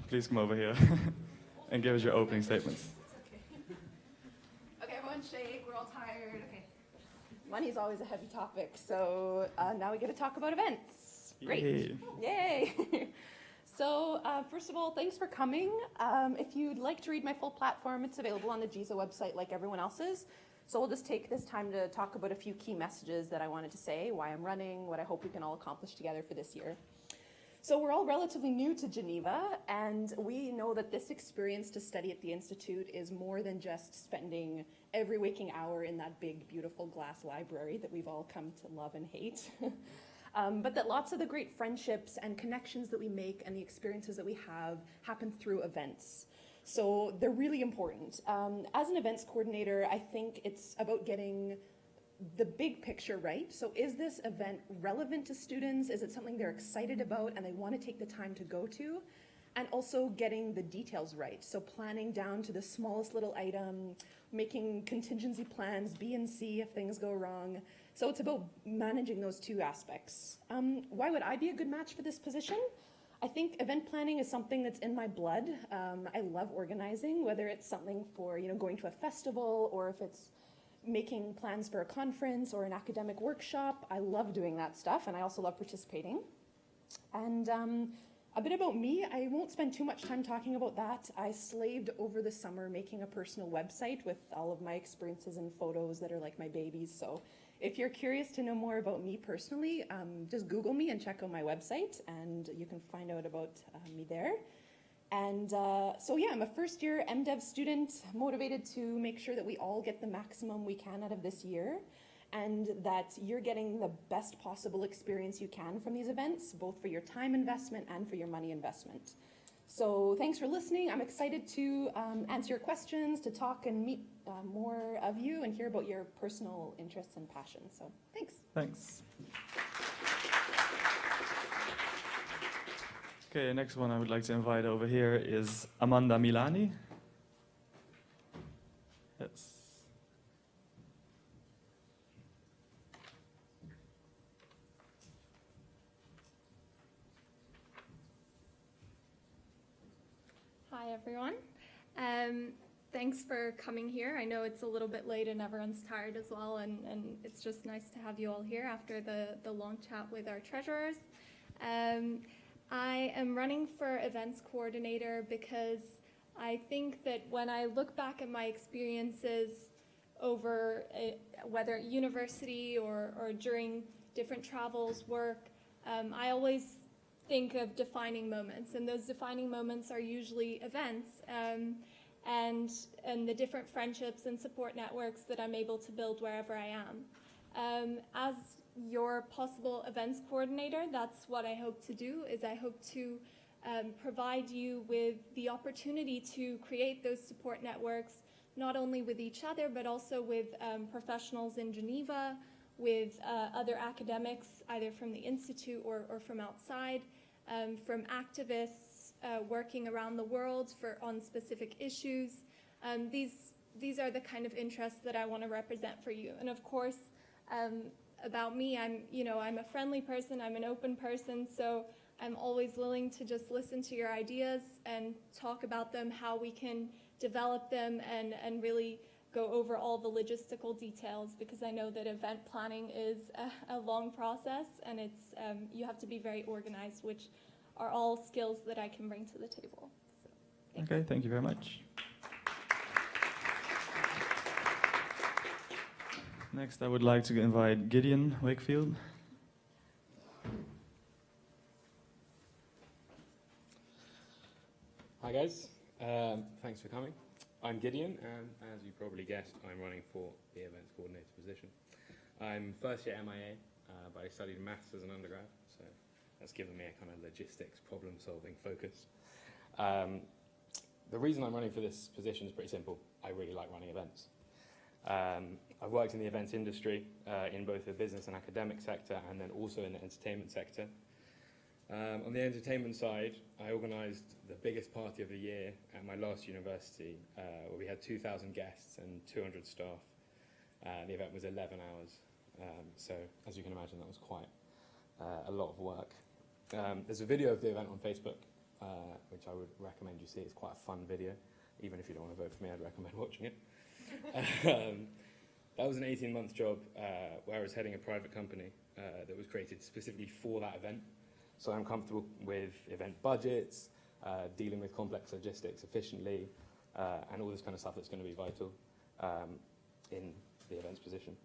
Please come over here and give us your opening statements. Okay, everyone shake, we're all tired. Okay. Money's always a heavy topic, so now we get to talk about events. Great. Yay. So first of all, thanks for coming. If you'd like to read my full platform, it's available on the GISA website like everyone else's. So we'll just take this time to talk about a few key messages that I wanted to say, why I'm running, what I hope we can all accomplish together for this year. So we're all relatively new to Geneva, and we know that this experience to study at the Institute is more than just spending every waking hour in that big, beautiful glass library that we've all come to love and hate. But that lots of the great friendships and connections that we make and the experiences that we have happen through events. So they're really important. As an events coordinator, I think it's about getting the big picture right. So is this event relevant to students? Is it something they're excited about and they want to take the time to go to? And also getting the details right. So planning down to the smallest little item, making contingency plans, B and C if things go wrong. So it's about managing those two aspects. Why would I be a good match for this position? I think event planning is something that's in my blood. I love organizing, whether it's something for going to a festival or if it's making plans for a conference or an academic workshop. I love doing that stuff, and I also love participating. And a bit about me, I won't spend too much time talking about that. I slaved over the summer making a personal website with all of my experiences and photos that are like my babies. So if you're curious to know more about me personally, just Google me and check out my website, and you can find out about me there. And so yeah, I'm a first-year MDev student, motivated to make sure that we all get the maximum we can out of this year, and that you're getting the best possible experience you can from these events, both for your time investment and for your money investment. So thanks for listening. I'm excited to answer your questions, to talk and meet more of you and hear about your personal interests and passions. So thanks. Thanks. Okay, the next one I would like to invite over here is Amanda Milani. Yes. Hi, everyone. Thanks for coming here. I know it's a little bit late and everyone's tired as well, and it's just nice to have you all here after the long chat with our treasurers. I am running for events coordinator because I think that when I look back at my experiences over whether at university or during different travels, work, I always think of defining moments, and those defining moments are usually events and the different friendships and support networks that I'm able to build wherever I am. As your possible events coordinator, that's what I hope to do, is I hope to provide you with the opportunity to create those support networks, not only with each other, but also with professionals in Geneva, with other academics, either from the Institute or from outside, from activists working around the world on specific issues. These are the kind of interests that I want to represent for you. And of course, about me, I'm a friendly person, I'm an open person, so I'm always willing to just listen to your ideas and talk about them, how we can develop them, and really go over all the logistical details, because I know that event planning is a long process, and it's you have to be very organized, which are all skills that I can bring to the table. So, Okay, thank you very much. Next, I would like to invite Gideon Wakefield. Hi guys, thanks for coming. I'm Gideon, and as you probably guessed, I'm running for the events coordinator position. I'm first year MIA, but I studied maths as an undergrad, so that's given me a kind of logistics, problem-solving focus. The reason I'm running for this position is pretty simple. I really like running events. I've worked in the events industry in both the business and academic sector, and then also in the entertainment sector. On the entertainment side, I organised the biggest party of the year at my last university, where we had 2,000 guests and 200 staff. The event was 11 hours, so as you can imagine, that was quite a lot of work. There's a video of the event on Facebook, which I would recommend you see. It's quite a fun video. Even if you don't want to vote for me, I'd recommend watching it. That was an 18-month job where I was heading a private company that was created specifically for that event. So I'm comfortable with event budgets, dealing with complex logistics efficiently, and all this kind of stuff that's going to be vital in the events position.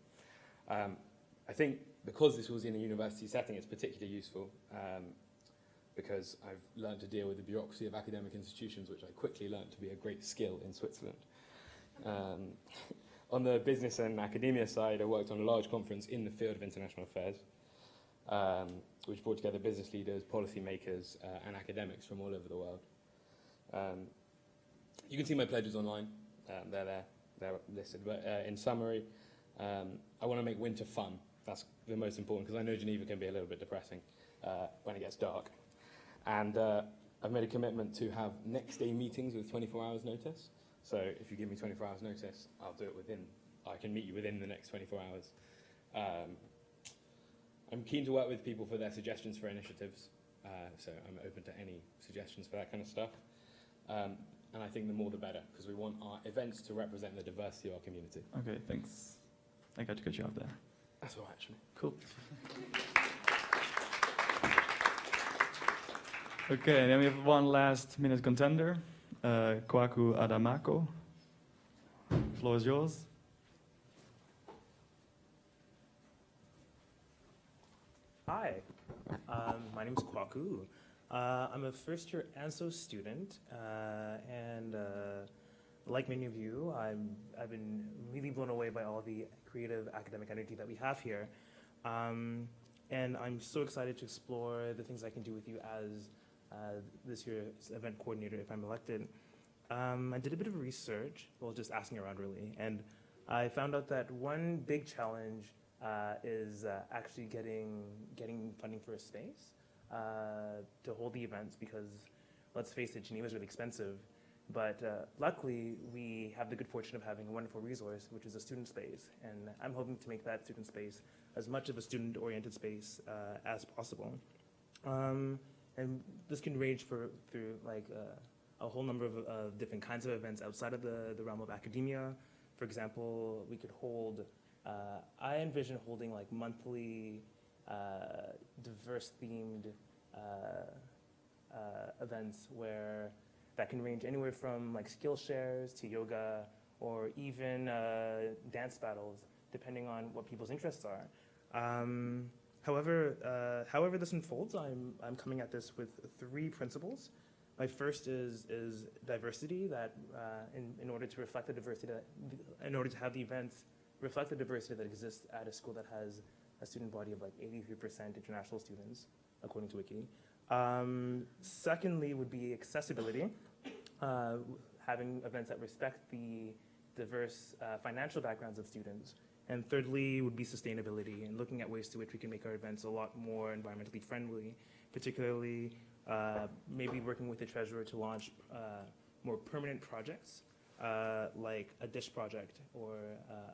I think because this was in a university setting, it's particularly useful because I've learned to deal with the bureaucracy of academic institutions, which I quickly learned to be a great skill in Switzerland. On the business and academia side, I worked on a large conference in the field of international affairs, which brought together business leaders, policymakers, and academics from all over the world. You can see my pledges online. They're there. They're listed. But in summary, I want to make winter fun. That's the most important, because I know Geneva can be a little bit depressing when it gets dark. And I've made a commitment to have next day meetings with 24 hours notice. So if you give me 24 hours notice, I'll do it I can meet you within the next 24 hours. I'm keen to work with people for their suggestions for initiatives. So I'm open to any suggestions for that kind of stuff. And I think the more the better, because we want our events to represent the diversity of our community. Okay, thanks. I got to cut you off there. That's all right, actually. Cool. Okay, and then we have one last minute contender, Kwaku Adamako. The floor is yours. Hi, my name is Kwaku. I'm a first-year ANSO student, and like many of you, I've been really blown away by all the creative academic energy that we have here. And I'm so excited to explore the things I can do with you as this year's event coordinator if I'm elected. I did a bit of research, well, just asking around really, and I found out that one big challenge is actually getting funding for a space to hold the events, because let's face it, Geneva is really expensive. But luckily, we have the good fortune of having a wonderful resource, which is a student space. And I'm hoping to make that student space as much of a student-oriented space as possible. And this can range through like a whole number of different kinds of events outside of the realm of academia. For example, we could hold, I envision holding like monthly diverse-themed events that can range anywhere from like skill shares to yoga, or even dance battles, depending on what people's interests are. However this unfolds, I'm coming at this with 3 principles. My first is diversity. That in order to reflect the diversity in order to have the events reflect the diversity that exists at a school that has a student body of like 83% international students, according to Wiki. Secondly would be accessibility, having events that respect the diverse financial backgrounds of students. And thirdly would be sustainability and looking at ways to which we can make our events a lot more environmentally friendly, particularly maybe working with the treasurer to launch more permanent projects like a dish project or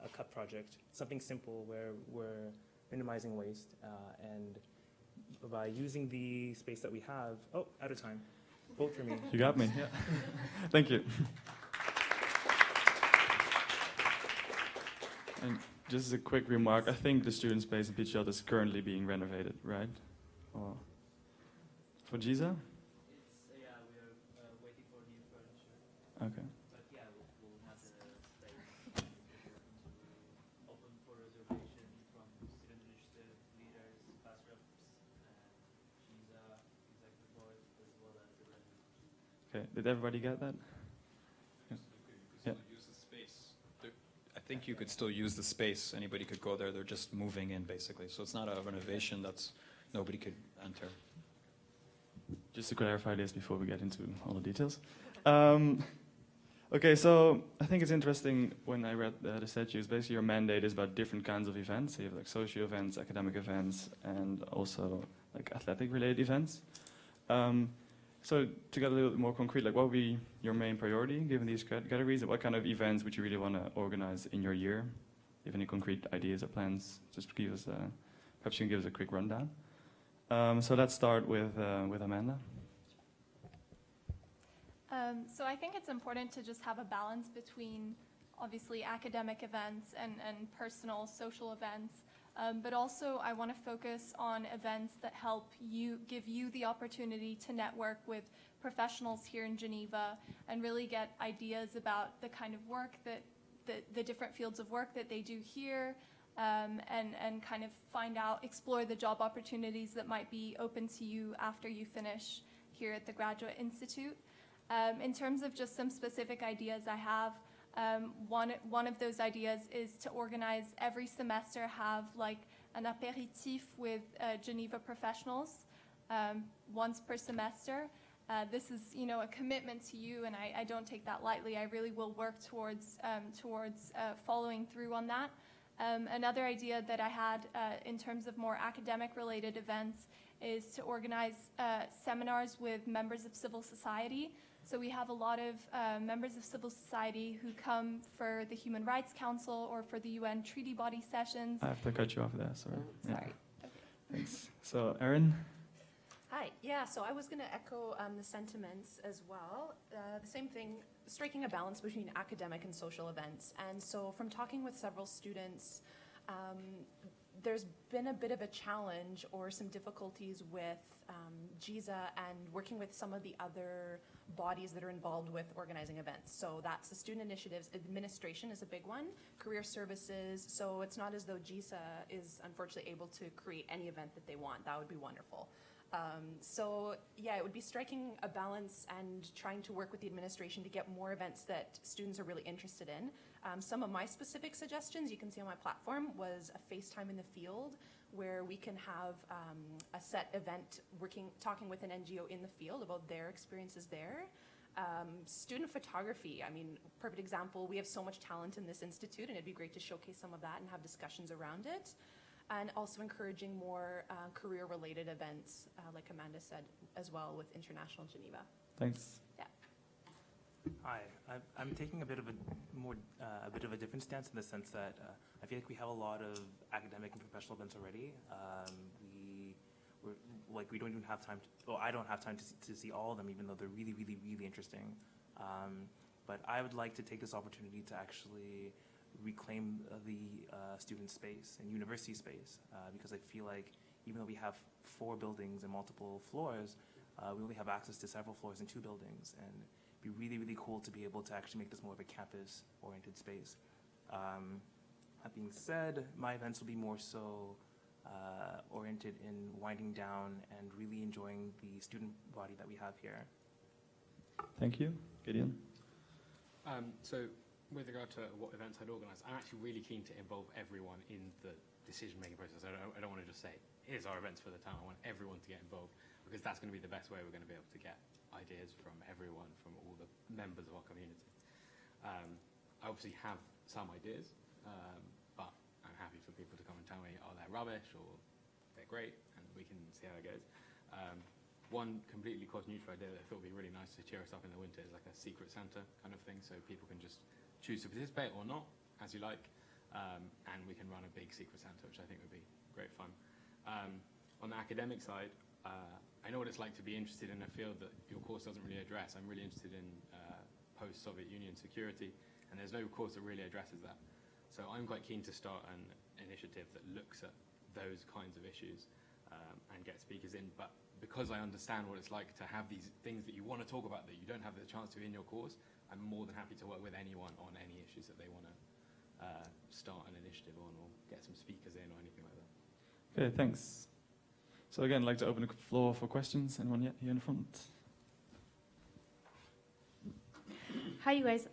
a cup project, something simple where we're minimizing waste and by using the space that we have. Oh, out of time. Vote for me. You got me. Yeah. Thank you. And just as a quick remark, I think the student space in Peach Shelter is currently being renovated, right? Or for GISA? Yeah, we are waiting for new furniture. Okay. But yeah, we'll have the space open for reservation from student initiative leaders, class reps, and GISA executive board, as well as the residents. Okay. Did everybody get that? Yeah. Use the space. I think you could still use the space. Anybody could go there. They're just moving in, basically. So it's not a renovation. That's nobody could enter. Just to clarify this before we get into all the details. Okay, so I think it's interesting when I read the statutes. Basically, your mandate is about different kinds of events. So you have like social events, academic events, and also like athletic-related events. So to get a little bit more concrete, like what would be your main priority given these categories? And what kind of events would you really want to organize in your year? Do you have any concrete ideas or plans? Just give us perhaps you can give us a quick rundown. So let's start with Amanda. So I think it's important to just have a balance between obviously academic events and personal social events. But also I want to focus on events that help you, give you the opportunity to network with professionals here in Geneva and really get ideas about the kind of work that, the different fields of work that they do here, and kind of find out, explore the job opportunities that might be open to you after you finish here at the Graduate Institute. In terms of just some specific ideas I have, one of those ideas is to organize every semester, have like an apéritif with Geneva professionals once per semester. This is, you know, a commitment to you, and I don't take that lightly. I really will work towards following through on that. Another idea that I had in terms of more academic-related events is to organize seminars with members of civil society. So we have a lot of members of civil society who come for the Human Rights Council or for the UN treaty body sessions. I have to cut you off there, sorry. Sorry. Yeah. Thanks. So, Erin? Hi. Yeah, so I was going to echo the sentiments as well. The same thing, striking a balance between academic and social events. And so from talking with several students, there's been a bit of a challenge or some difficulties with GISA and working with some of the other bodies that are involved with organizing events. So that's the student initiatives. Administration is a big one, career services. So it's not as though GISA is unfortunately able to create any event that they want. That would be wonderful. So yeah, it would be striking a balance and trying to work with the administration to get more events that students are really interested in. Some of my specific suggestions you can see on my platform was a FaceTime in the field, where we can have a set event talking with an NGO in the field about their experiences there. Student photography, I mean, perfect example, we have so much talent in this institute, and it'd be great to showcase some of that and have discussions around it. And also encouraging more career-related events, like Amanda said, as well with International Geneva. Thanks. Yeah. Hi, I'm taking a bit of a different stance in the sense that I feel like we have a lot of academic and professional events already. We don't even have time. I don't have time to see all of them, even though they're really, really, really interesting. But I would like to take this opportunity to actually reclaim the student space and university space, because I feel like even though we have 4 buildings and multiple floors, we only have access to several floors and 2 buildings, and it'd be really, really cool to be able to actually make this more of a campus-oriented space. That being said, my events will be more so oriented in winding down and really enjoying the student body that we have here. Thank you. Gideon? So with regard to what events I'd organise, I'm actually really keen to involve everyone in the decision-making process. I don't want to just say, here's our events for the town. I want everyone to get involved. because that's going to be the best way we're going to be able to get ideas from everyone, from all the members of our community. I obviously have some ideas, but I'm happy for people to come and tell me, oh, they're rubbish or they're great, and we can see how it goes. One completely cost-neutral idea that I thought would be really nice to cheer us up in the winter is like a secret Santa kind of thing, so people can just choose to participate or not, as you like, and we can run a big secret Santa, which I think would be great fun. On the academic side, I know what it's like to be interested in a field that your course doesn't really address. I'm really interested in post-Soviet Union security, and there's no course that really addresses that. So I'm quite keen to start an initiative that looks at those kinds of issues and get speakers in, but because I understand what it's like to have these things that you want to talk about that you don't have the chance to in your course, I'm more than happy to work with anyone on any issues that they want to start an initiative on or get some speakers in or anything like that. Okay, thanks. So again, I'd like to open the floor for questions. Anyone yet here in the front? Hi, you guys.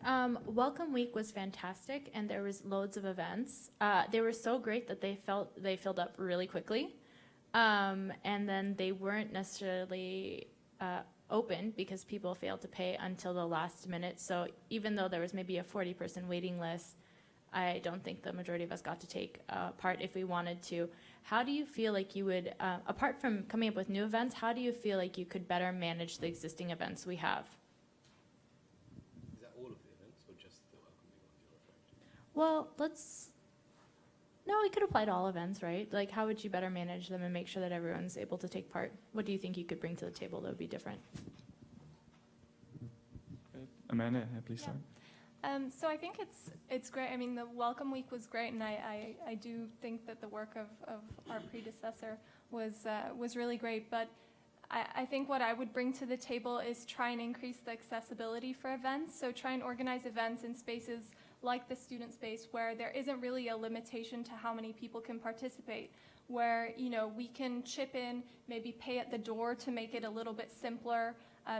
Welcome Week was fantastic, and there was loads of events. They were so great that they filled up really quickly. And then they weren't necessarily open because people failed to pay until the last minute. So even though there was maybe a 40-person waiting list, I don't think the majority of us got to take part if we wanted to. How do you feel like you would, apart from coming up with new events, how do you feel like you could better manage the existing events we have? Is that all of the events or just the Welcome Week ones you're referring to? Well, no, it could apply to all events, right? Like, how would you better manage them and make sure that everyone's able to take part? What do you think you could bring to the table that would be different? Amanda, please start. So I think it's great. I mean, the Welcome Week was great, and I do think that the work of our predecessor was really great. But I think what I would bring to the table is try and increase the accessibility for events. So try and organize events in spaces like the student space where there isn't really a limitation to how many people can participate, where, you know, we can chip in, maybe pay at the door to make it a little bit simpler,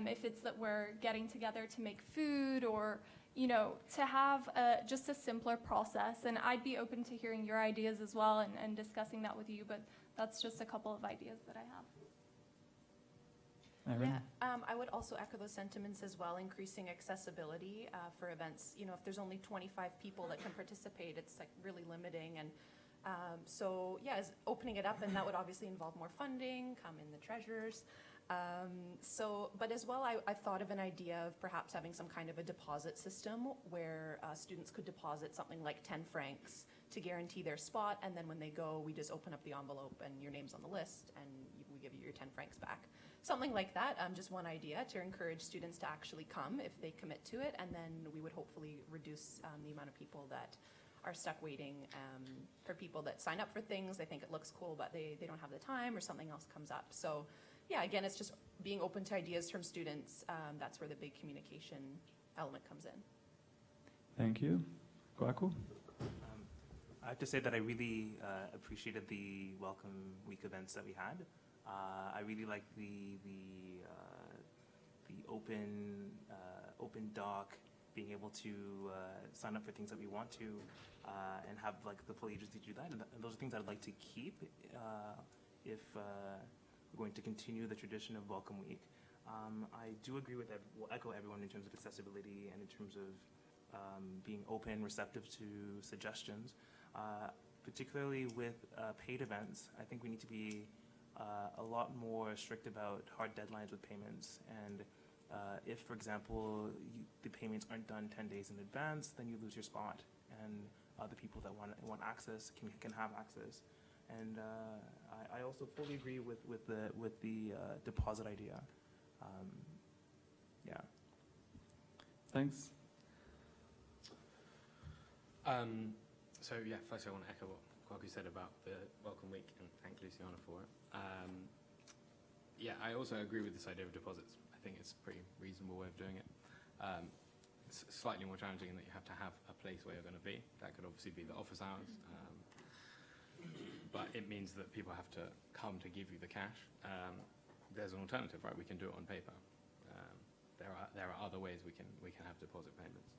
if it's that we're getting together to make food, or, you know, to have just a simpler process. And I'd be open to hearing your ideas as well and discussing that with you, but that's just a couple of ideas that I have. Erin? Yeah, I would also echo those sentiments as well, increasing accessibility for events. You know, if there's only 25 people that can participate, it's like really limiting. And so, yeah, opening it up, and that would obviously involve more funding, come in the treasurers. But as well, I've thought of an idea of perhaps having some kind of a deposit system where students could deposit something like 10 francs to guarantee their spot, and then when they go, we just open up the envelope and your name's on the list, and we give you your 10 francs back. Something like that, just one idea to encourage students to actually come if they commit to it, and then we would hopefully reduce the amount of people that are stuck waiting for people that sign up for things. They think it looks cool, but they don't have the time, or something else comes up. So yeah, again, it's just being open to ideas from students. That's where the big communication element comes in. Thank you. Kwaku? I have to say that I really appreciated the Welcome Week events that we had. I really like the open doc, being able to sign up for things that we want to, and have like the full agency to do that. And those are things I'd like to keep if we're going to continue the tradition of Welcome Week. I do agree with will echo everyone in terms of accessibility and in terms of being open, receptive to suggestions. Particularly with paid events, I think we need to be a lot more strict about hard deadlines with payments. And if, for example, the payments aren't done 10 days in advance, then you lose your spot, and the people that want access can have access. And I also fully agree with the deposit idea. Yeah. Thanks. So yeah, first I want to echo what Kwaku said about the Welcome Week, and thank Luciana for it. Yeah, I also agree with this idea of deposits. I think it's a pretty reasonable way of doing it. It's slightly more challenging in that you have to have a place where you're going to be. That could obviously be the office hours, but it means that people have to come to give you the cash. There's an alternative, right? We can do it on paper. There are other ways we can have deposit payments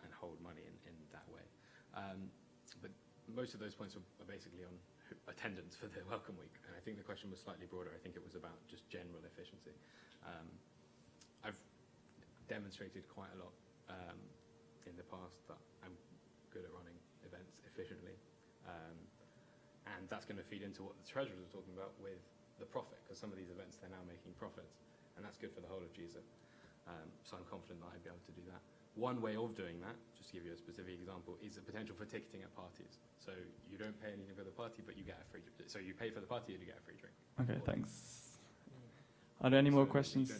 and hold money in that way. But most of those points are basically on attendance for the Welcome Week, and I think the question was slightly broader. I think it was about just general efficiency. I've demonstrated quite a lot in the past that I'm good at running events efficiently, and that's going to feed into what the treasurers were talking about with the profit, because some of these events, they're now making profits, and that's good for the whole of GISA. So I'm confident that I'd be able to do that. One way of doing that, just to give you a specific example, is the potential for ticketing at parties. So you don't pay anything for the party, but you get a free drink. So you pay for the party and you get a free drink. Okay, thanks. Are there any more questions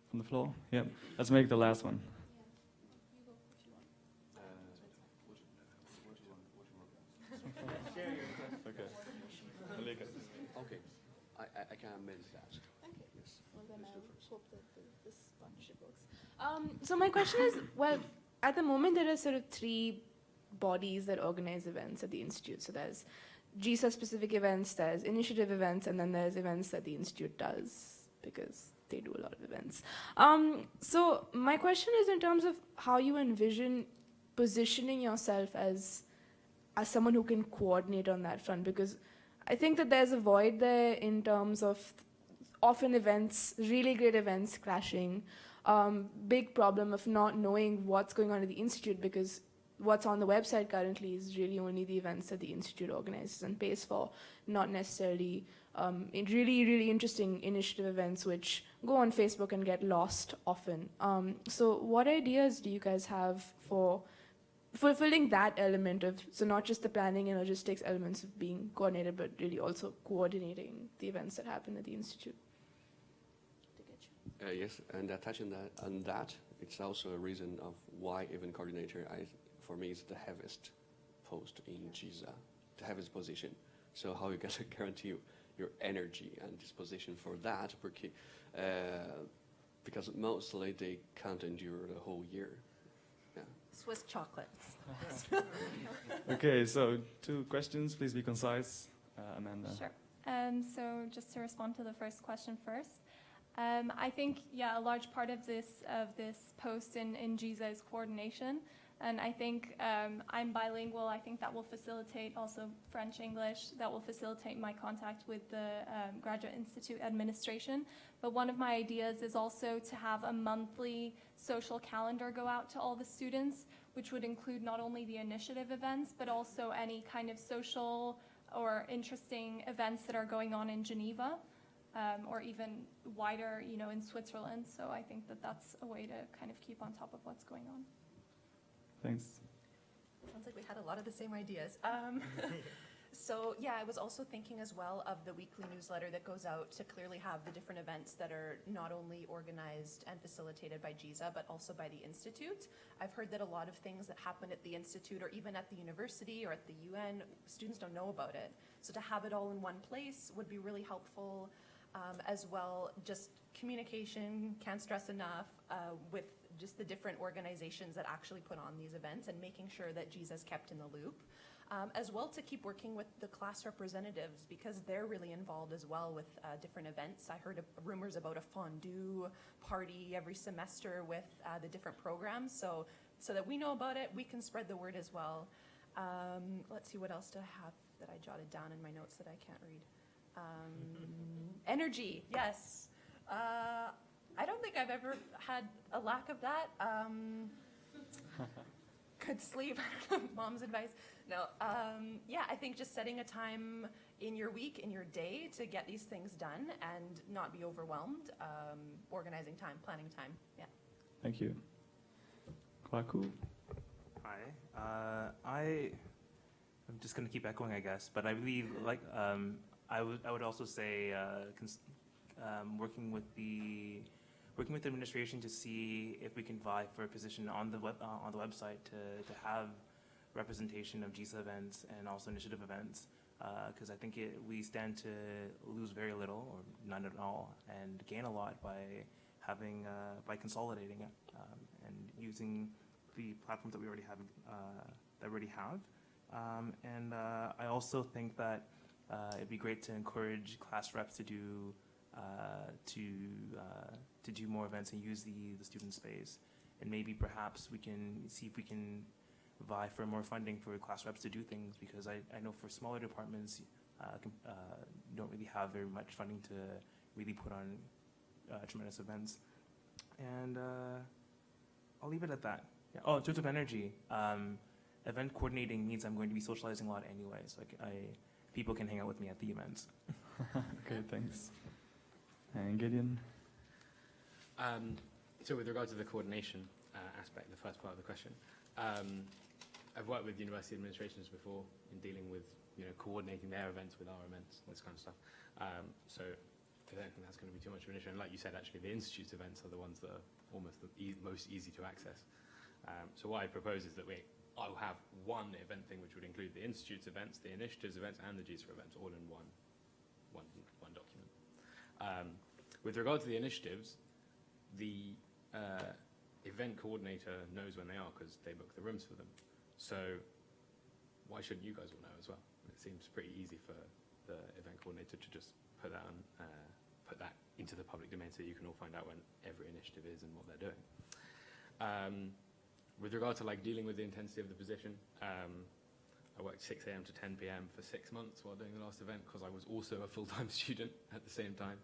from the floor? Yep. Let's make the last one. Okay, I can amend that. Okay. Yes. Well, then I hope that this partnership works. So my question is, well, at the moment there are sort of 3 bodies that organize events at the Institute. So there's GISA-specific events, there's initiative events, and then there's events that the Institute does, because they do a lot of events. So my question is in terms of how you envision positioning yourself as someone who can coordinate on that front, because I think that there's a void there in terms of often events, really great events crashing, big problem of not knowing what's going on at the Institute, because what's on the website currently is really only the events that the Institute organizes and pays for, not necessarily really interesting initiative events which go on Facebook and get lost often. So what ideas do you guys have for fulfilling that element of, so not just the planning and logistics elements of being coordinated, but really also coordinating the events that happen at the Institute? Yes, and touching on that, it's also a reason of why event coordinator, for me, is the heaviest post in GISA, the heaviest position. So how you get to guarantee your energy and disposition for that, because mostly they can't endure the whole year. Yeah. Swiss chocolate. Okay, so 2 questions. Please be concise, Amanda. Sure. So just to respond to the first question first, I think, a large part of this post in GISA is coordination. And I think I'm bilingual. I think that will facilitate also French, English. That will facilitate my contact with the Graduate Institute administration. But one of my ideas is also to have a monthly social calendar go out to all the students, which would include not only the initiative events, but also any kind of social or interesting events that are going on in Geneva, or even wider, in Switzerland. So I think that that's a way to kind of keep on top of what's going on. Thanks. Sounds like we had a lot of the same ideas. So I was also thinking as well of the weekly newsletter that goes out to clearly have the different events that are not only organized and facilitated by GISA, but also by the Institute. I've heard that a lot of things that happen at the Institute or even at the university or at the UN, students don't know about it. So to have it all in one place would be really helpful. As well, just communication, can't stress enough, with just the different organizations that actually put on these events and making sure that GISA is kept in the loop. As well, to keep working with the class representatives, because they're really involved as well with different events. I heard rumors about a fondue party every semester with the different programs. So that we know about it, we can spread the word as well. Let's see, what else do I have that I jotted down in my notes that I can't read? Energy, yes. I don't think I've ever had a lack of that. Good sleep, mom's advice. No, I think just setting a time in your week, in your day to get these things done and not be overwhelmed. Organizing time, planning time, Thank you. Kwaku. Hi. I'm just going to keep echoing, I guess, but I believe, I would also say working with the administration to see if we can vie for a position on the website to have representation of GISA events and also initiative events, because I think we stand to lose very little or none at all and gain a lot by consolidating it and using the platforms that we already have. And I also think that it'd be great to encourage class reps to do more events and use the student space, and maybe perhaps we can see if we can vie for more funding for class reps to do things, because I know for smaller departments, don't really have very much funding to really put on tremendous events. And I'll leave it at that. Yeah. Oh, in terms of energy, event coordinating means I'm going to be socializing a lot anyway, so people can hang out with me at the events. Okay, thanks. And Gideon? So with regard to the coordination aspect, the first part of the question, I've worked with university administrations before in dealing with, coordinating their events with our events, this kind of stuff. So I don't think that's going to be too much of an issue. And like you said, actually, the institute's events are the ones that are almost the most easy to access. So what I propose is that I'll have one event thing which would include the institute's events, the initiatives events, and the GISA events all in one document. With regard to the initiatives, the event coordinator knows when they are because they book the rooms for them. So why shouldn't you guys all know as well? It seems pretty easy for the event coordinator to just put that into the public domain so you can all find out when every initiative is and what they're doing. With regard to dealing with the intensity of the position, I worked 6 a.m. to 10 p.m. for 6 months while doing the last event because I was also a full-time student at the same time.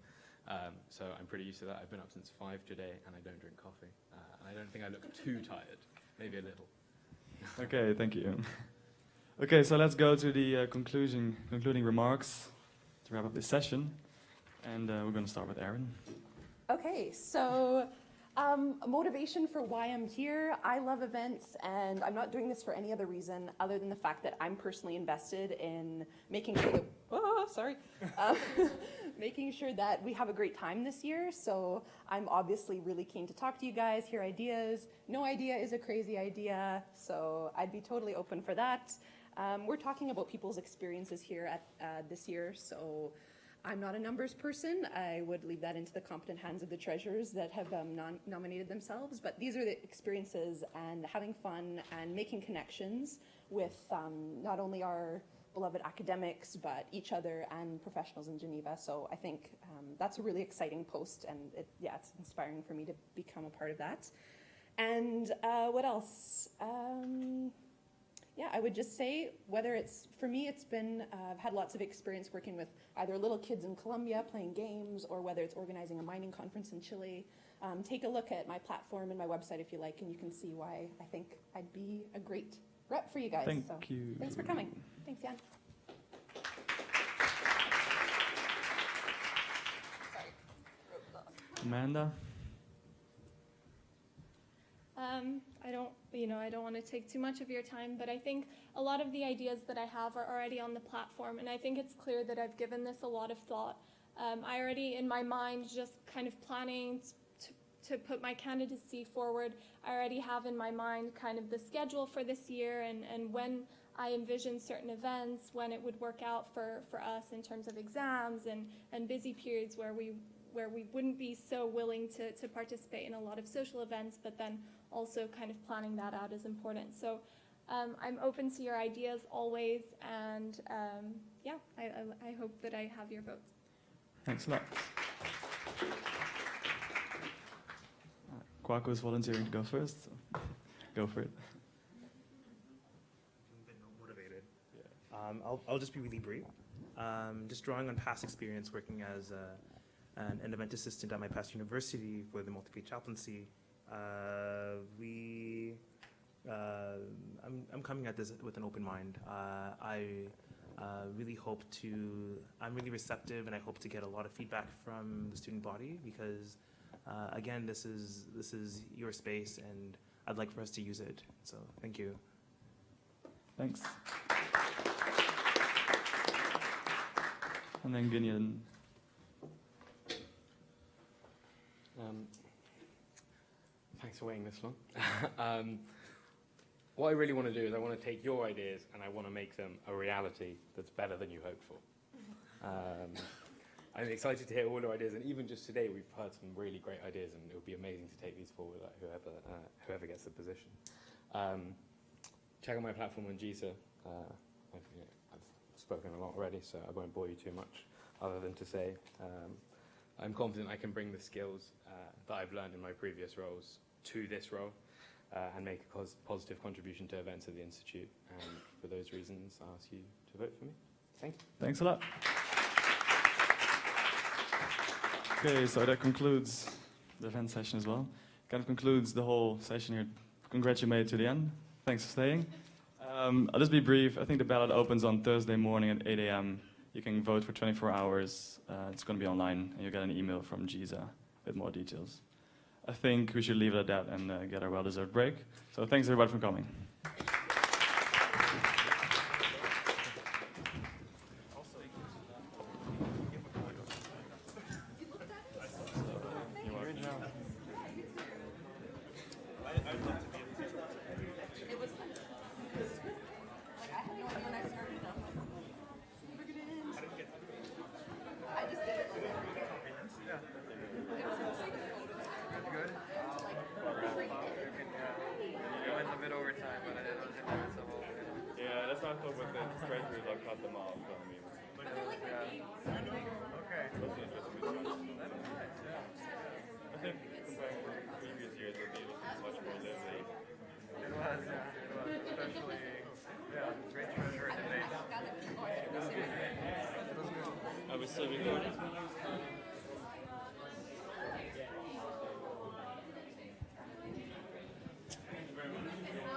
So I'm pretty used to that. I've been up since 5 today and I don't drink coffee. And I don't think I look too tired, maybe a little. Okay, thank you. Okay, so let's go to the concluding remarks to wrap up this session. And we're going to start with Erin. Okay, so motivation for why I'm here. I love events, and I'm not doing this for any other reason other than the fact that I'm personally invested in making sure that, making sure that we have a great time this year. So I'm obviously really keen to talk to you guys, hear ideas. No idea is a crazy idea, so I'd be totally open for that. We're talking about people's experiences here at this year, so I'm not a numbers person. I would leave that into the competent hands of the treasurers that have nominated themselves. But these are the experiences and having fun and making connections with not only our beloved academics, but each other and professionals in Geneva. So I think that's a really exciting post, and it's inspiring for me to become a part of that. And what else? I would just say, whether it's, for me, it's been, I've had lots of experience working with either little kids in Colombia playing games, or whether it's organizing a mining conference in Chile. Take a look at my platform and my website if you like, and you can see why I think I'd be a great rep for you guys. Thank you. Thanks for coming. Thanks, Jan. Amanda? I don't want to take too much of your time, but I think a lot of the ideas that I have are already on the platform, and I think it's clear that I've given this a lot of thought. I already, in my mind, just kind of planning to put my candidacy forward, I already have in my mind kind of the schedule for this year and when I envision certain events, when it would work out for us in terms of exams and busy periods where we wouldn't be so willing to participate in a lot of social events, but then also kind of planning that out is important. So I'm open to your ideas always, and I hope that I have your votes. Thanks a lot. Kwaku is volunteering to go first. So go for it. I'm a bit motivated. I'll just be really brief. Just drawing on past experience working as an event assistant at my past university for the multi-faith chaplaincy. I'm coming at this with an open mind. I'm really receptive, and I hope to get a lot of feedback from the student body because, again, this is your space, and I'd like for us to use it. So, thank you. Thanks. And then Gideon. Thanks for waiting this long. What I really want to do is I want to take your ideas and I want to make them a reality that's better than you hoped for. I'm excited to hear all your ideas, and even just today we've heard some really great ideas, and it would be amazing to take these forward, whoever gets the position. Check out my platform on GISA. I've spoken a lot already, so I won't bore you too much, other than to say I'm confident I can bring the skills that I've learned in my previous roles to this role. and make a positive contribution to events at the Institute. And for those reasons, I ask you to vote for me. Thank you. Thanks a lot. Okay, so that concludes the event session as well. Kind of concludes the whole session here. Congrats, you made it to the end. Thanks for staying. I'll just be brief. I think the ballot opens on Thursday morning at 8 a.m. You can vote for 24 hours. It's going to be online, and you'll get an email from GISA with more details. I think we should leave it at that and get our well-deserved break. So thanks everybody for coming. Yeah, that's what I thought with the treasuries, I'll cut them off. I mean, okay. I think compared to previous years, it was much more lively. It was, especially, great treasurer debate. I was still recording.